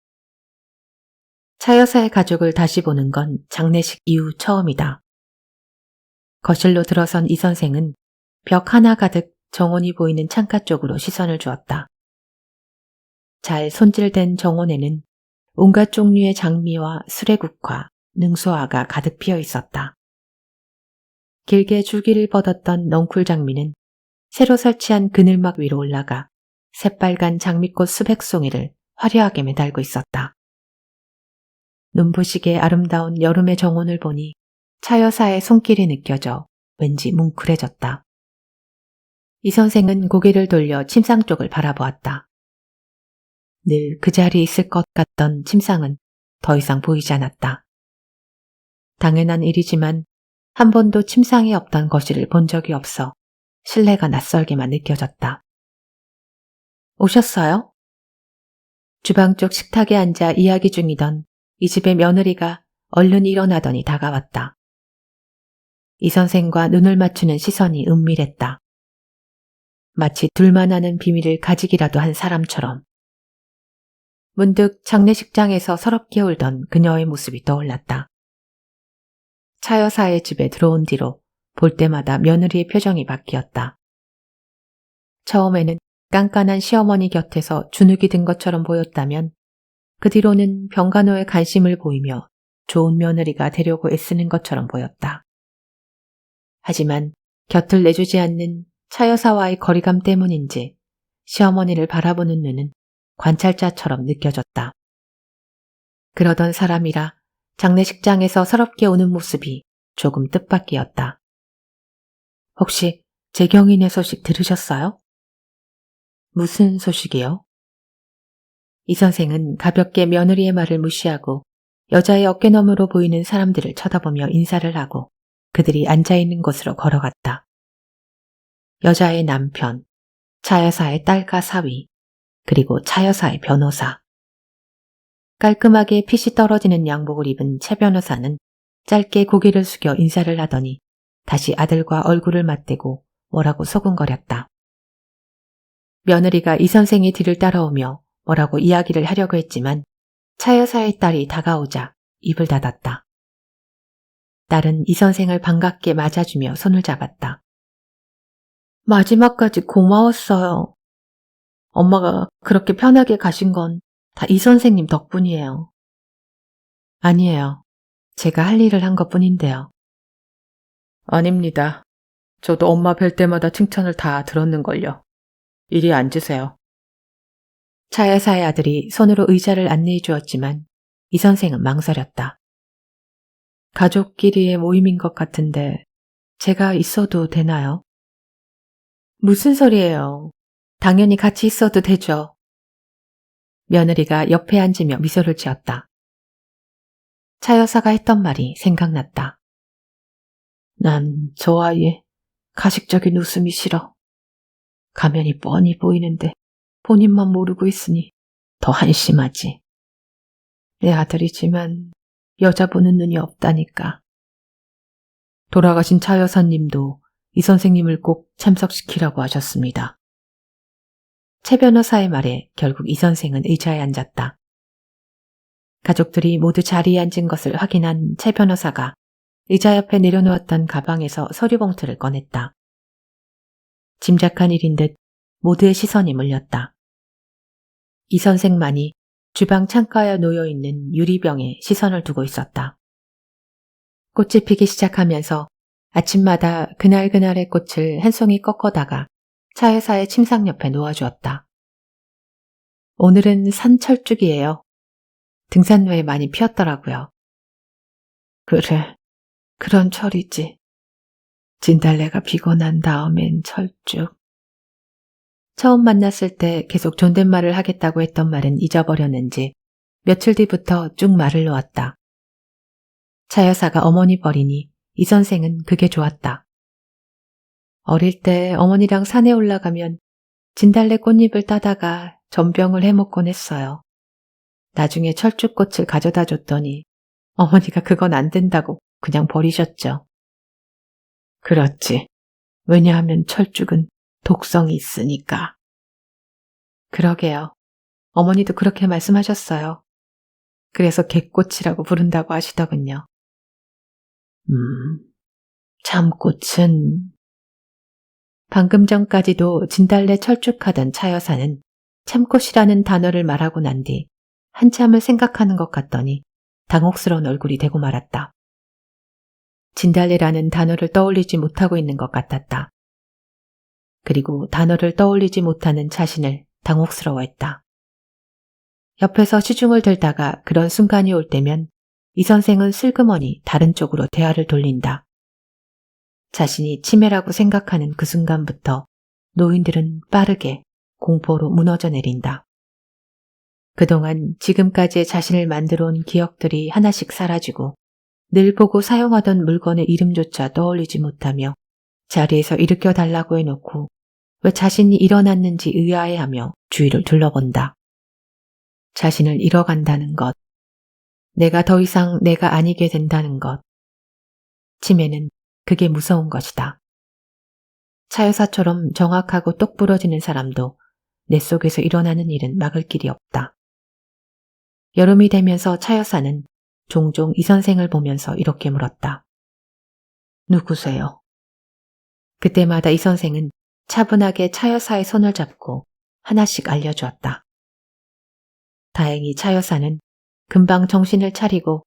차 여사의 가족을 다시 보는 건 장례식 이후 처음이다. 거실로 들어선 이 선생은 벽 하나 가득 정원이 보이는 창가 쪽으로 시선을 주었다. 잘 손질된 정원에는 온갖 종류의 장미와 수레국화, 능수화가 가득 피어 있었다. 길게 줄기를 뻗었던 넝쿨 장미는 새로 설치한 그늘막 위로 올라가 새빨간 장미꽃 수백 송이를 화려하게 매달고 있었다. 눈부시게 아름다운 여름의 정원을 보니 차 여사의 손길이 느껴져 왠지 뭉클해졌다. 이 선생은 고개를 돌려 침상 쪽을 바라보았다. 늘 그 자리에 있을 것 같던 침상은 더 이상 보이지 않았다. 당연한 일이지만 한 번도 침상이 없던 거실을 본 적이 없어 실내가 낯설게만 느껴졌다. 오셨어요? 주방 쪽 식탁에 앉아 이야기 중이던 이 집의 며느리가 얼른 일어나더니 다가왔다. 이 선생과 눈을 맞추는 시선이 은밀했다. 마치 둘만 아는 비밀을 가지기라도 한 사람처럼. 문득 장례식장에서 서럽게 울던 그녀의 모습이 떠올랐다. 차 여사의 집에 들어온 뒤로 볼 때마다 며느리의 표정이 바뀌었다. 처음에는 깐깐한 시어머니 곁에서 주눅이 든 것처럼 보였다면 그 뒤로는 병간호에 관심을 보이며 좋은 며느리가 되려고 애쓰는 것처럼 보였다. 하지만 곁을 내주지 않는 차 여사와의 거리감 때문인지 시어머니를 바라보는 눈은 관찰자처럼 느껴졌다. 그러던 사람이라 장례식장에서 서럽게 우는 모습이 조금 뜻밖이었다. 혹시 재경인의 소식 들으셨어요? 무슨 소식이요? 이 선생은 가볍게 며느리의 말을 무시하고 여자의 어깨너머로 보이는 사람들을 쳐다보며 인사를 하고 그들이 앉아있는 곳으로 걸어갔다. 여자의 남편, 차 여사의 딸과 사위, 그리고 차 여사의 변호사. 깔끔하게 핏이 떨어지는 양복을 입은 최 변호사는 짧게 고개를 숙여 인사를 하더니 다시 아들과 얼굴을 맞대고 뭐라고 소근거렸다. 며느리가 이 선생의 뒤를 따라오며 뭐라고 이야기를 하려고 했지만 차 여사의 딸이 다가오자 입을 닫았다. 딸은 이 선생을 반갑게 맞아주며 손을 잡았다. 마지막까지 고마웠어요. 엄마가 그렇게 편하게 가신 건 다 이 선생님 덕분이에요. 아니에요. 제가 할 일을 한 것뿐인데요. 아닙니다. 저도 엄마 뵐 때마다 칭찬을 다 들었는걸요. 이리 앉으세요. 차 여사의 아들이 손으로 의자를 안내해 주었지만 이 선생은 망설였다. 가족끼리의 모임인 것 같은데 제가 있어도 되나요? 무슨 소리예요. 당연히 같이 있어도 되죠. 며느리가 옆에 앉으며 미소를 지었다. 차 여사가 했던 말이 생각났다. 난 저 아이의 가식적인 웃음이 싫어. 가면이 뻔히 보이는데 본인만 모르고 있으니 더 한심하지. 내 아들이지만 여자 보는 눈이 없다니까. 돌아가신 차 여사님도 이 선생님을 꼭 참석시키라고 하셨습니다. 최 변호사의 말에 결국 이 선생은 의자에 앉았다. 가족들이 모두 자리에 앉은 것을 확인한 최 변호사가 의자 옆에 내려놓았던 가방에서 서류 봉투를 꺼냈다. 짐작한 일인 듯 모두의 시선이 몰렸다. 이 선생만이 주방 창가에 놓여있는 유리병에 시선을 두고 있었다. 꽃이 피기 시작하면서 아침마다 그날그날의 꽃을 한 송이 꺾어다가 차 여사의 침상 옆에 놓아주었다. 오늘은 산철쭉이에요. 등산로에 많이 피었더라고요. 그래, 그런 철이지. 진달래가 피고 난 다음엔 철쭉. 처음 만났을 때 계속 존댓말을 하겠다고 했던 말은 잊어버렸는지 며칠 뒤부터 쭉 말을 놓았다. 차 여사가 어머니 버리니 이 선생은 그게 좋았다. 어릴 때 어머니랑 산에 올라가면 진달래 꽃잎을 따다가 전병을 해먹곤 했어요. 나중에 철쭉꽃을 가져다 줬더니 어머니가 그건 안 된다고 그냥 버리셨죠. 그렇지. 왜냐하면 철쭉은 독성이 있으니까. 그러게요. 어머니도 그렇게 말씀하셨어요. 그래서 개꽃이라고 부른다고 하시더군요. 참꽃은... 방금 전까지도 진달래 철쭉하던 차 여사는 참꽃이라는 단어를 말하고 난 뒤 한참을 생각하는 것 같더니 당혹스러운 얼굴이 되고 말았다. 진달래라는 단어를 떠올리지 못하고 있는 것 같았다. 그리고 단어를 떠올리지 못하는 자신을 당혹스러워했다. 옆에서 시중을 들다가 그런 순간이 올 때면 이 선생은 슬그머니 다른 쪽으로 대화를 돌린다. 자신이 치매라고 생각하는 그 순간부터 노인들은 빠르게 공포로 무너져 내린다. 그동안 지금까지의 자신을 만들어 온 기억들이 하나씩 사라지고 늘 보고 사용하던 물건의 이름조차 떠올리지 못하며 자리에서 일으켜 달라고 해놓고 왜 자신이 일어났는지 의아해하며 주위를 둘러본다. 자신을 잃어간다는 것, 내가 더 이상 내가 아니게 된다는 것. 치매는 그게 무서운 것이다. 차 여사처럼 정확하고 똑부러지는 사람도 내 속에서 일어나는 일은 막을 길이 없다. 여름이 되면서 차 여사는 종종 이 선생을 보면서 이렇게 물었다. 누구세요? 그때마다 이 선생은 차분하게 차 여사의 손을 잡고 하나씩 알려주었다. 다행히 차 여사는 금방 정신을 차리고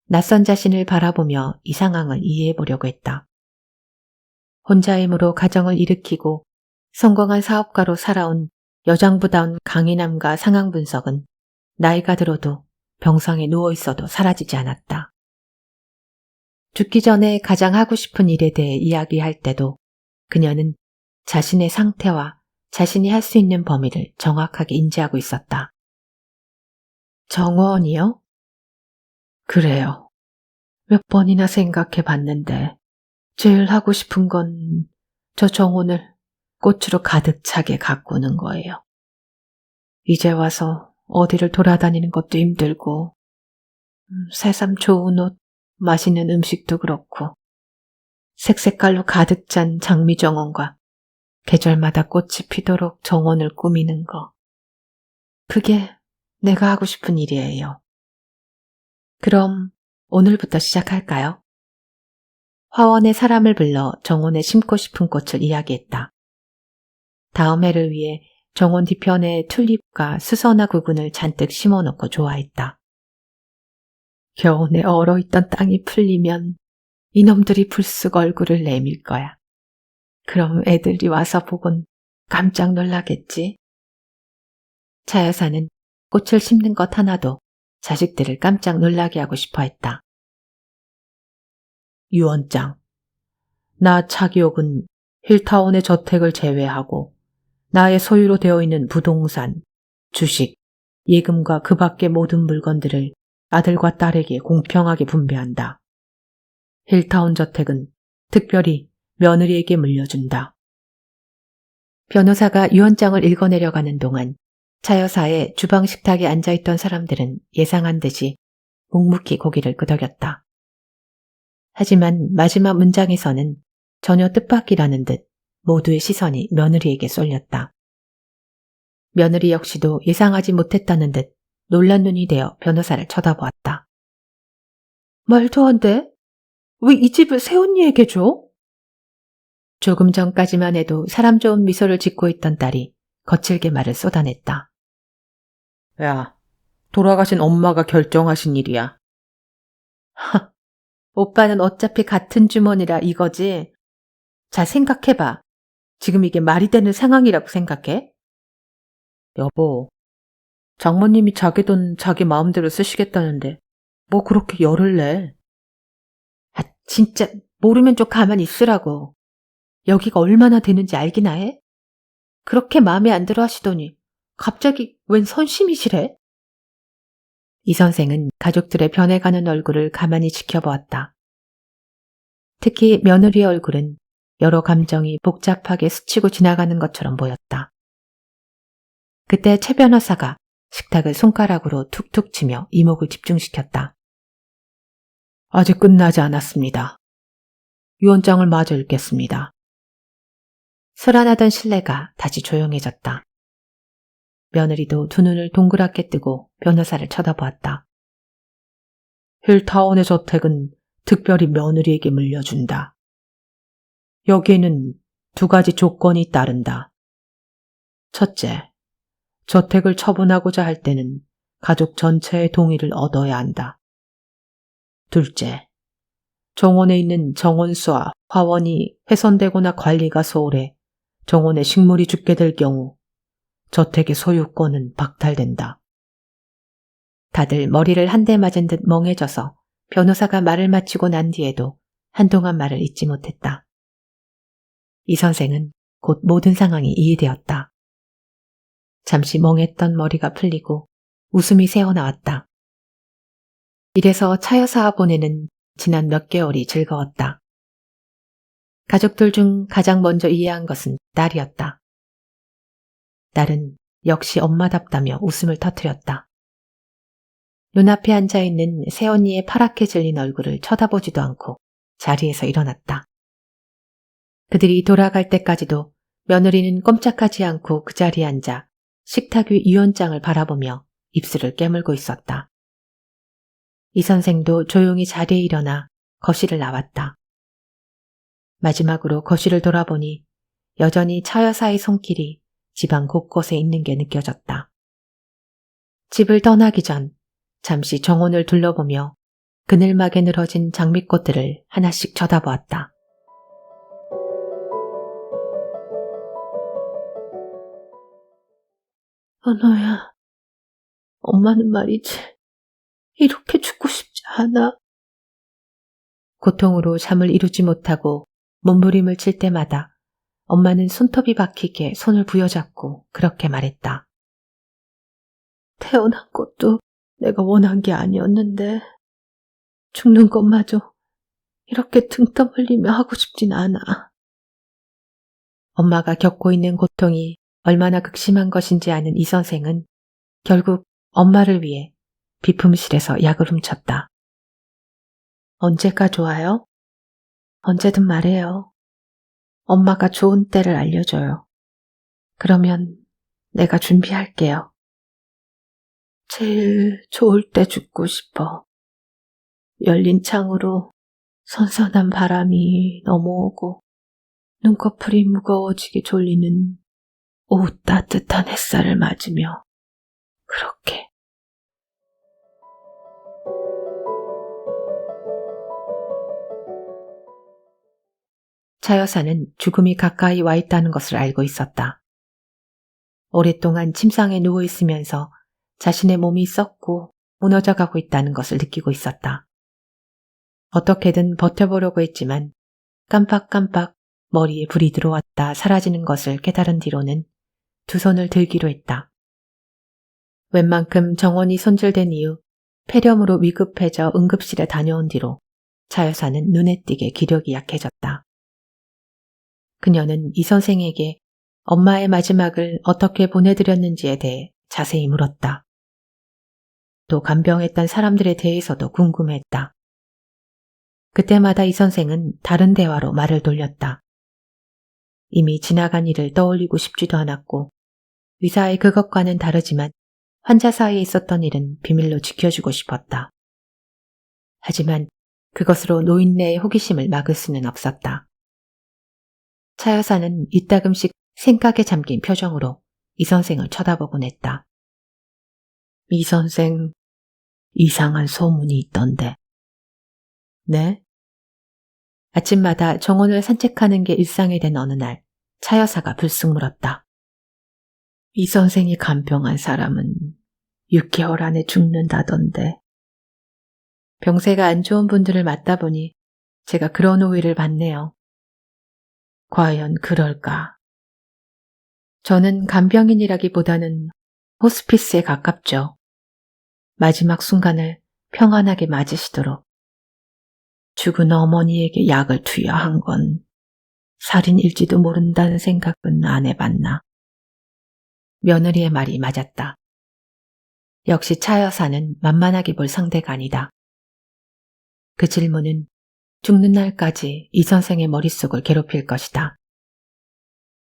낯선 자신을 바라보며 이 상황을 이해해보려고 했다. 혼자 힘으로 가정을 일으키고 성공한 사업가로 살아온 여장부다운 강인함과 상황 분석은 나이가 들어도 병상에 누워있어도 사라지지 않았다. 죽기 전에 가장 하고 싶은 일에 대해 이야기할 때도 그녀는 자신의 상태와 자신이 할 수 있는 범위를 정확하게 인지하고 있었다. 정원이요? 그래요. 몇 번이나 생각해 봤는데 제일 하고 싶은 건 저 정원을 꽃으로 가득 차게 가꾸는 거예요. 이제 와서 어디를 돌아다니는 것도 힘들고 새삼 좋은 옷, 맛있는 음식도 그렇고 색색깔로 가득 찬 장미 정원과 계절마다 꽃이 피도록 정원을 꾸미는 거. 그게 내가 하고 싶은 일이에요. 그럼 오늘부터 시작할까요? 화원의 사람을 불러 정원에 심고 싶은 꽃을 이야기했다. 다음 해를 위해 정원 뒤편에 튤립과 수선화 구근을 잔뜩 심어놓고 좋아했다. 겨우내 얼어있던 땅이 풀리면 이놈들이 불쑥 얼굴을 내밀 거야. 그럼 애들이 와서 보곤 깜짝 놀라겠지. 차 여사는 꽃을 심는 것 하나도 자식들을 깜짝 놀라게 하고 싶어 했다. 유언장. 나 차기옥은 힐타운의 저택을 제외하고 나의 소유로 되어 있는 부동산, 주식, 예금과 그 밖의 모든 물건들을 아들과 딸에게 공평하게 분배한다. 힐타운 저택은 특별히 며느리에게 물려준다. 변호사가 유언장을 읽어내려가는 동안 차 여사의 주방 식탁에 앉아있던 사람들은 예상한 듯이 묵묵히 고개를 끄덕였다. 하지만 마지막 문장에서는 전혀 뜻밖이라는 듯 모두의 시선이 며느리에게 쏠렸다. 며느리 역시도 예상하지 못했다는 듯 놀란 눈이 되어 변호사를 쳐다보았다. 말도 안 돼? 왜 이 집을 새언니에게 줘? 조금 전까지만 해도 사람 좋은 미소를 짓고 있던 딸이 거칠게 말을 쏟아냈다. 야, 돌아가신 엄마가 결정하신 일이야. 하, 오빠는 어차피 같은 주머니라 이거지. 잘 생각해봐. 지금 이게 말이 되는 상황이라고 생각해? 여보, 장모님이 자기 돈 자기 마음대로 쓰시겠다는데 뭐 그렇게 열을 내. 아, 진짜 모르면 좀 가만히 있으라고. 여기가 얼마나 되는지 알기나 해? 그렇게 마음에 안 들어 하시더니 갑자기 웬 선심이시래? 이 선생은 가족들의 변해가는 얼굴을 가만히 지켜보았다. 특히 며느리의 얼굴은 여러 감정이 복잡하게 스치고 지나가는 것처럼 보였다. 그때 최 변호사가 식탁을 손가락으로 툭툭 치며 이목을 집중시켰다. 아직 끝나지 않았습니다. 유언장을 마저 읽겠습니다. 소란하던 실내가 다시 조용해졌다. 며느리도 두 눈을 동그랗게 뜨고 변호사를 쳐다보았다. 힐타운의 저택은 특별히 며느리에게 물려준다. 여기에는 두 가지 조건이 따른다. 첫째, 저택을 처분하고자 할 때는 가족 전체의 동의를 얻어야 한다. 둘째, 정원에 있는 정원수와 화원이 훼손되거나 관리가 소홀해 정원에 식물이 죽게 될 경우 저택의 소유권은 박탈된다. 다들 머리를 한 대 맞은 듯 멍해져서 변호사가 말을 마치고 난 뒤에도 한동안 말을 잇지 못했다. 이 선생은 곧 모든 상황이 이해되었다. 잠시 멍했던 머리가 풀리고 웃음이 새어나왔다. 이래서 차 여사와 보내는 지난 몇 개월이 즐거웠다. 가족들 중 가장 먼저 이해한 것은 딸이었다. 딸은 역시 엄마답다며 웃음을 터뜨렸다. 눈앞에 앉아있는 새언니의 파랗게 질린 얼굴을 쳐다보지도 않고 자리에서 일어났다. 그들이 돌아갈 때까지도 며느리는 꼼짝하지 않고 그 자리에 앉아 식탁 위 유언장을 바라보며 입술을 깨물고 있었다. 이 선생도 조용히 자리에 일어나 거실을 나왔다. 마지막으로 거실을 돌아보니 여전히 차 여사의 손길이 집안 곳곳에 있는 게 느껴졌다. 집을 떠나기 전 잠시 정원을 둘러보며 그늘막에 늘어진 장미꽃들을 하나씩 쳐다보았다. 현호야, 엄마는 말이지 이렇게 죽고 싶지 않아. 고통으로 잠을 이루지 못하고 몸부림을 칠 때마다 엄마는 손톱이 박히게 손을 부여잡고 그렇게 말했다. 태어난 것도 내가 원한 게 아니었는데 죽는 것마저 이렇게 등 떠벌리며 하고 싶진 않아. 엄마가 겪고 있는 고통이 얼마나 극심한 것인지 아는 이 선생은 결국 엄마를 위해 비품실에서 약을 훔쳤다. 언제가 좋아요? 언제든 말해요. 엄마가 좋은 때를 알려줘요. 그러면 내가 준비할게요. 제일 좋을 때 죽고 싶어. 열린 창으로 선선한 바람이 넘어오고 눈꺼풀이 무거워지게 졸리는 오후 따뜻한 햇살을 맞으며 그렇게. 차 여사는 죽음이 가까이 와 있다는 것을 알고 있었다. 오랫동안 침상에 누워있으면서 자신의 몸이 썩고 무너져가고 있다는 것을 느끼고 있었다. 어떻게든 버텨보려고 했지만 깜빡깜빡 머리에 불이 들어왔다 사라지는 것을 깨달은 뒤로는 두 손을 들기로 했다. 웬만큼 정원이 손질된 이후 폐렴으로 위급해져 응급실에 다녀온 뒤로 차 여사는 눈에 띄게 기력이 약해졌다. 그녀는 이 선생에게 엄마의 마지막을 어떻게 보내드렸는지에 대해 자세히 물었다. 또 간병했던 사람들에 대해서도 궁금했다. 그때마다 이 선생은 다른 대화로 말을 돌렸다. 이미 지나간 일을 떠올리고 싶지도 않았고 의사의 그것과는 다르지만 환자 사이에 있었던 일은 비밀로 지켜주고 싶었다. 하지만 그것으로 노인네의 호기심을 막을 수는 없었다. 차 여사는 이따금씩 생각에 잠긴 표정으로 이 선생을 쳐다보곤 했다. 이 선생, 이상한 소문이 있던데. 네? 아침마다 정원을 산책하는 게 일상이 된 어느 날, 차 여사가 불쑥 물었다. 이 선생이 간병한 사람은 6개월 안에 죽는다던데. 병세가 안 좋은 분들을 맞다 보니 제가 그런 오해를 받네요. 과연 그럴까? 저는 간병인이라기보다는 호스피스에 가깝죠. 마지막 순간을 평안하게 맞으시도록 죽은 어머니에게 약을 투여한 건 살인일지도 모른다는 생각은 안 해봤나. 며느리의 말이 맞았다. 역시 차 여사는 만만하게 볼 상대가 아니다. 그 질문은 죽는 날까지 이 선생의 머릿속을 괴롭힐 것이다.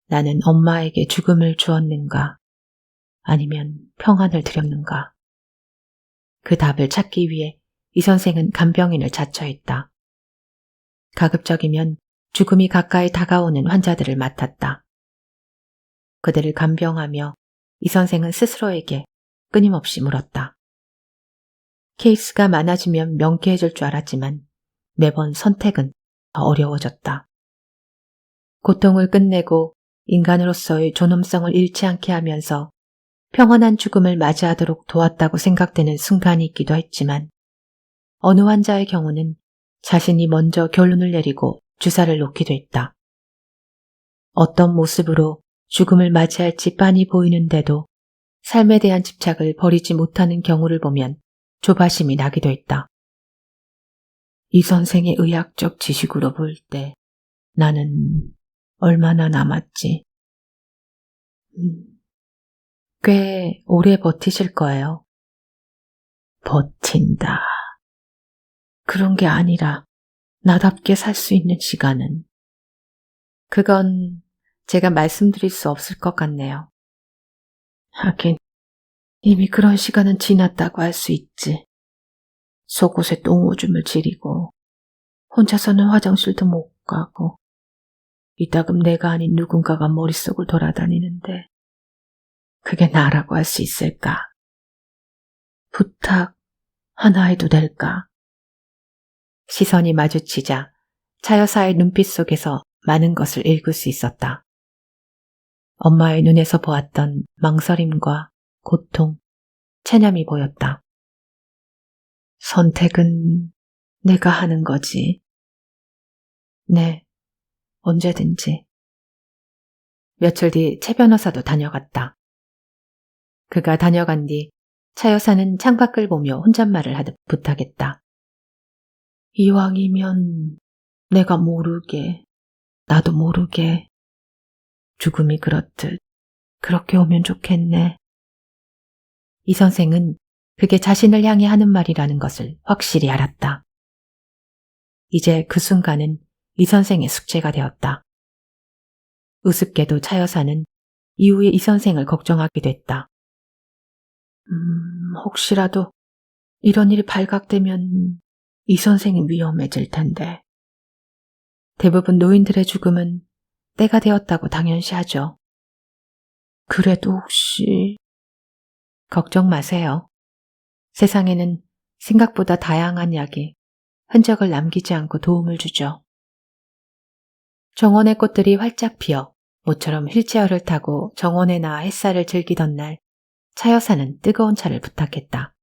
나는 엄마에게 죽음을 주었는가? 아니면 평안을 드렸는가? 그 답을 찾기 위해 이 선생은 간병인을 자처했다. 가급적이면 죽음이 가까이 다가오는 환자들을 맡았다. 그들을 간병하며 이 선생은 스스로에게 끊임없이 물었다. 케이스가 많아지면 명쾌해질 줄 알았지만 매번 선택은 더 어려워졌다. 고통을 끝내고 인간으로서의 존엄성을 잃지 않게 하면서 평온한 죽음을 맞이하도록 도왔다고 생각되는 순간이 있기도 했지만 어느 환자의 경우는 자신이 먼저 결론을 내리고 주사를 놓기도 했다. 어떤 모습으로 죽음을 맞이할지 빤히 보이는데도 삶에 대한 집착을 버리지 못하는 경우를 보면 조바심이 나기도 했다. 이 선생의 의학적 지식으로 볼 때 나는 얼마나 남았지? 꽤 오래 버티실 거예요. 버틴다. 그런 게 아니라 나답게 살 수 있는 시간은. 그건 제가 말씀드릴 수 없을 것 같네요. 하긴 이미 그런 시간은 지났다고 할 수 있지. 속옷에 똥오줌을 지리고 혼자서는 화장실도 못 가고 이따금 내가 아닌 누군가가 머릿속을 돌아다니는데 그게 나라고 할 수 있을까? 부탁 하나 해도 될까? 시선이 마주치자 차 여사의 눈빛 속에서 많은 것을 읽을 수 있었다. 엄마의 눈에서 보았던 망설임과 고통, 체념이 보였다. 선택은 내가 하는 거지. 네, 언제든지. 며칠 뒤 최 변호사도 다녀갔다. 그가 다녀간 뒤 차 여사는 창밖을 보며 혼잣말을 하듯 부탁했다. 이왕이면 내가 모르게, 나도 모르게 죽음이 그렇듯 그렇게 오면 좋겠네. 이 선생은 그게 자신을 향해 하는 말이라는 것을 확실히 알았다. 이제 그 순간은 이 선생의 숙제가 되었다. 우습게도 차 여사는 이후에 이 선생을 걱정하게 됐다. 혹시라도 이런 일이 발각되면 이 선생이 위험해질 텐데. 대부분 노인들의 죽음은 때가 되었다고 당연시하죠. 그래도 혹시... 걱정 마세요. 세상에는 생각보다 다양한 약이 흔적을 남기지 않고 도움을 주죠. 정원의 꽃들이 활짝 피어 모처럼 휠체어를 타고 정원에 나와 햇살을 즐기던 날 차 여사는 뜨거운 차를 부탁했다.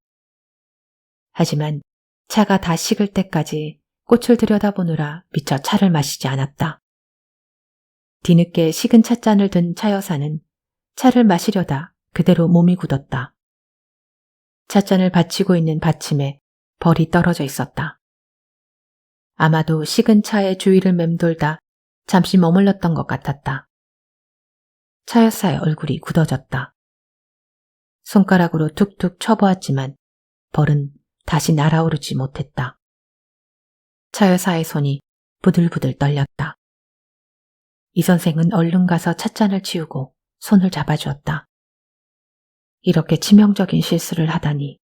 하지만 차가 다 식을 때까지 꽃을 들여다보느라 미처 차를 마시지 않았다. 뒤늦게 식은 찻잔을 든 차 여사는 차를 마시려다 그대로 몸이 굳었다. 찻잔을 받치고 있는 받침에 벌이 떨어져 있었다. 아마도 식은 차의 주위를 맴돌다 잠시 머물렀던 것 같았다. 차 여사의 얼굴이 굳어졌다. 손가락으로 툭툭 쳐보았지만 벌은 다시 날아오르지 못했다. 차 여사의 손이 부들부들 떨렸다. 이 선생은 얼른 가서 찻잔을 치우고 손을 잡아주었다. 이렇게 치명적인 실수를 하다니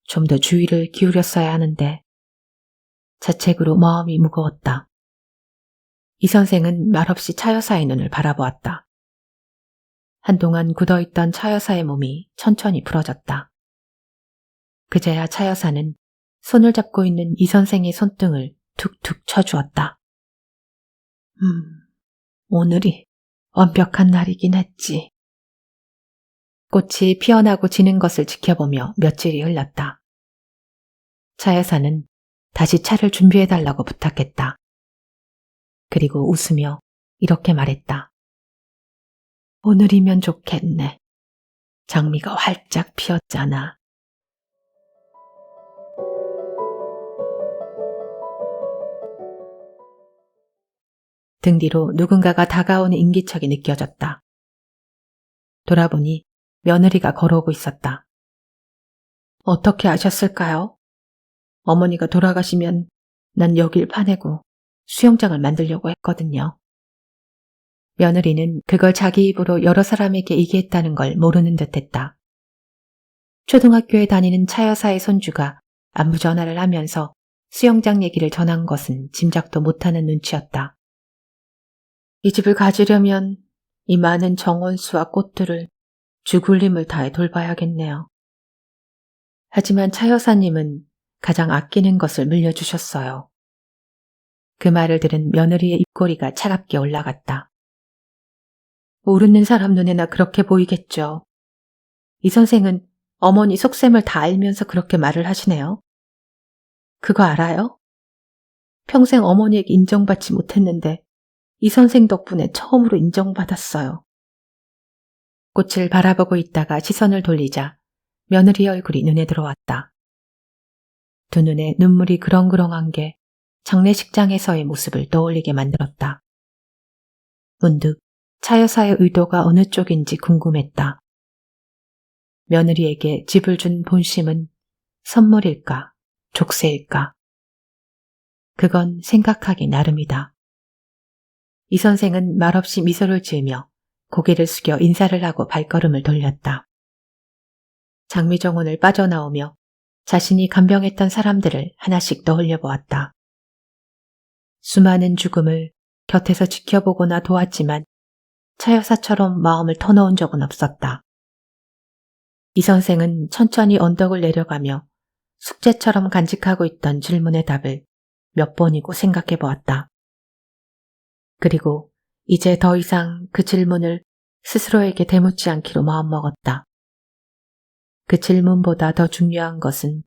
좀 더 주의를 기울였어야 하는데 자책으로 마음이 무거웠다. 이 선생은 말없이 차 여사의 눈을 바라보았다. 한동안 굳어있던 차 여사의 몸이 천천히 풀어졌다. 그제야 차 여사는 손을 잡고 있는 이 선생의 손등을 툭툭 쳐주었다. 오늘이 완벽한 날이긴 했지. 꽃이 피어나고 지는 것을 지켜보며 며칠이 흘렀다. 차 여사는 다시 차를 준비해달라고 부탁했다. 그리고 웃으며 이렇게 말했다. 오늘이면 좋겠네. 장미가 활짝 피었잖아. 등 뒤로 누군가가 다가오는 인기척이 느껴졌다. 돌아보니 며느리가 걸어오고 있었다. 어떻게 아셨을까요? 어머니가 돌아가시면 난 여길 파내고 수영장을 만들려고 했거든요. 며느리는 그걸 자기 입으로 여러 사람에게 얘기했다는 걸 모르는 듯했다. 초등학교에 다니는 차 여사의 손주가 안부 전화를 하면서 수영장 얘기를 전한 것은 짐작도 못하는 눈치였다. 이 집을 가지려면 이 많은 정원수와 꽃들을 죽을 힘을 다해 돌봐야겠네요. 하지만 차 여사님은 가장 아끼는 것을 물려주셨어요. 그 말을 들은 며느리의 입꼬리가 차갑게 올라갔다. 모르는 사람 눈에나 그렇게 보이겠죠. 이 선생은 어머니 속셈을 다 알면서 그렇게 말을 하시네요. 그거 알아요? 평생 어머니에게 인정받지 못했는데 이 선생 덕분에 처음으로 인정받았어요. 꽃을 바라보고 있다가 시선을 돌리자 며느리의 얼굴이 눈에 들어왔다. 두 눈에 눈물이 그렁그렁한 게 장례식장에서의 모습을 떠올리게 만들었다. 문득 차 여사의 의도가 어느 쪽인지 궁금했다. 며느리에게 집을 준 본심은 선물일까, 족쇄일까? 그건 생각하기 나름이다. 이 선생은 말없이 미소를 지으며 고개를 숙여 인사를 하고 발걸음을 돌렸다. 장미정원을 빠져나오며 자신이 간병했던 사람들을 하나씩 떠올려 보았다. 수많은 죽음을 곁에서 지켜보거나 도왔지만 차 여사처럼 마음을 터놓은 적은 없었다. 이 선생은 천천히 언덕을 내려가며 숙제처럼 간직하고 있던 질문의 답을 몇 번이고 생각해 보았다. 그리고 이제 더 이상 그 질문을 스스로에게 되묻지 않기로 마음먹었다. 그 질문보다 더 중요한 것은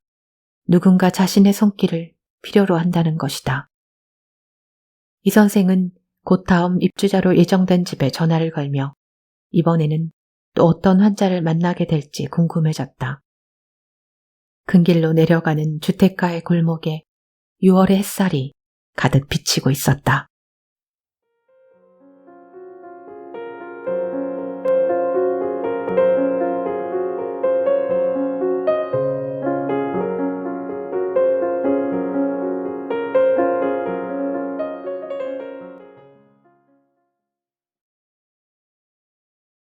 누군가 자신의 손길을 필요로 한다는 것이다. 이 선생은 곧 다음 입주자로 예정된 집에 전화를 걸며 이번에는 또 어떤 환자를 만나게 될지 궁금해졌다. 큰 길로 내려가는 주택가의 골목에 6월의 햇살이 가득 비치고 있었다.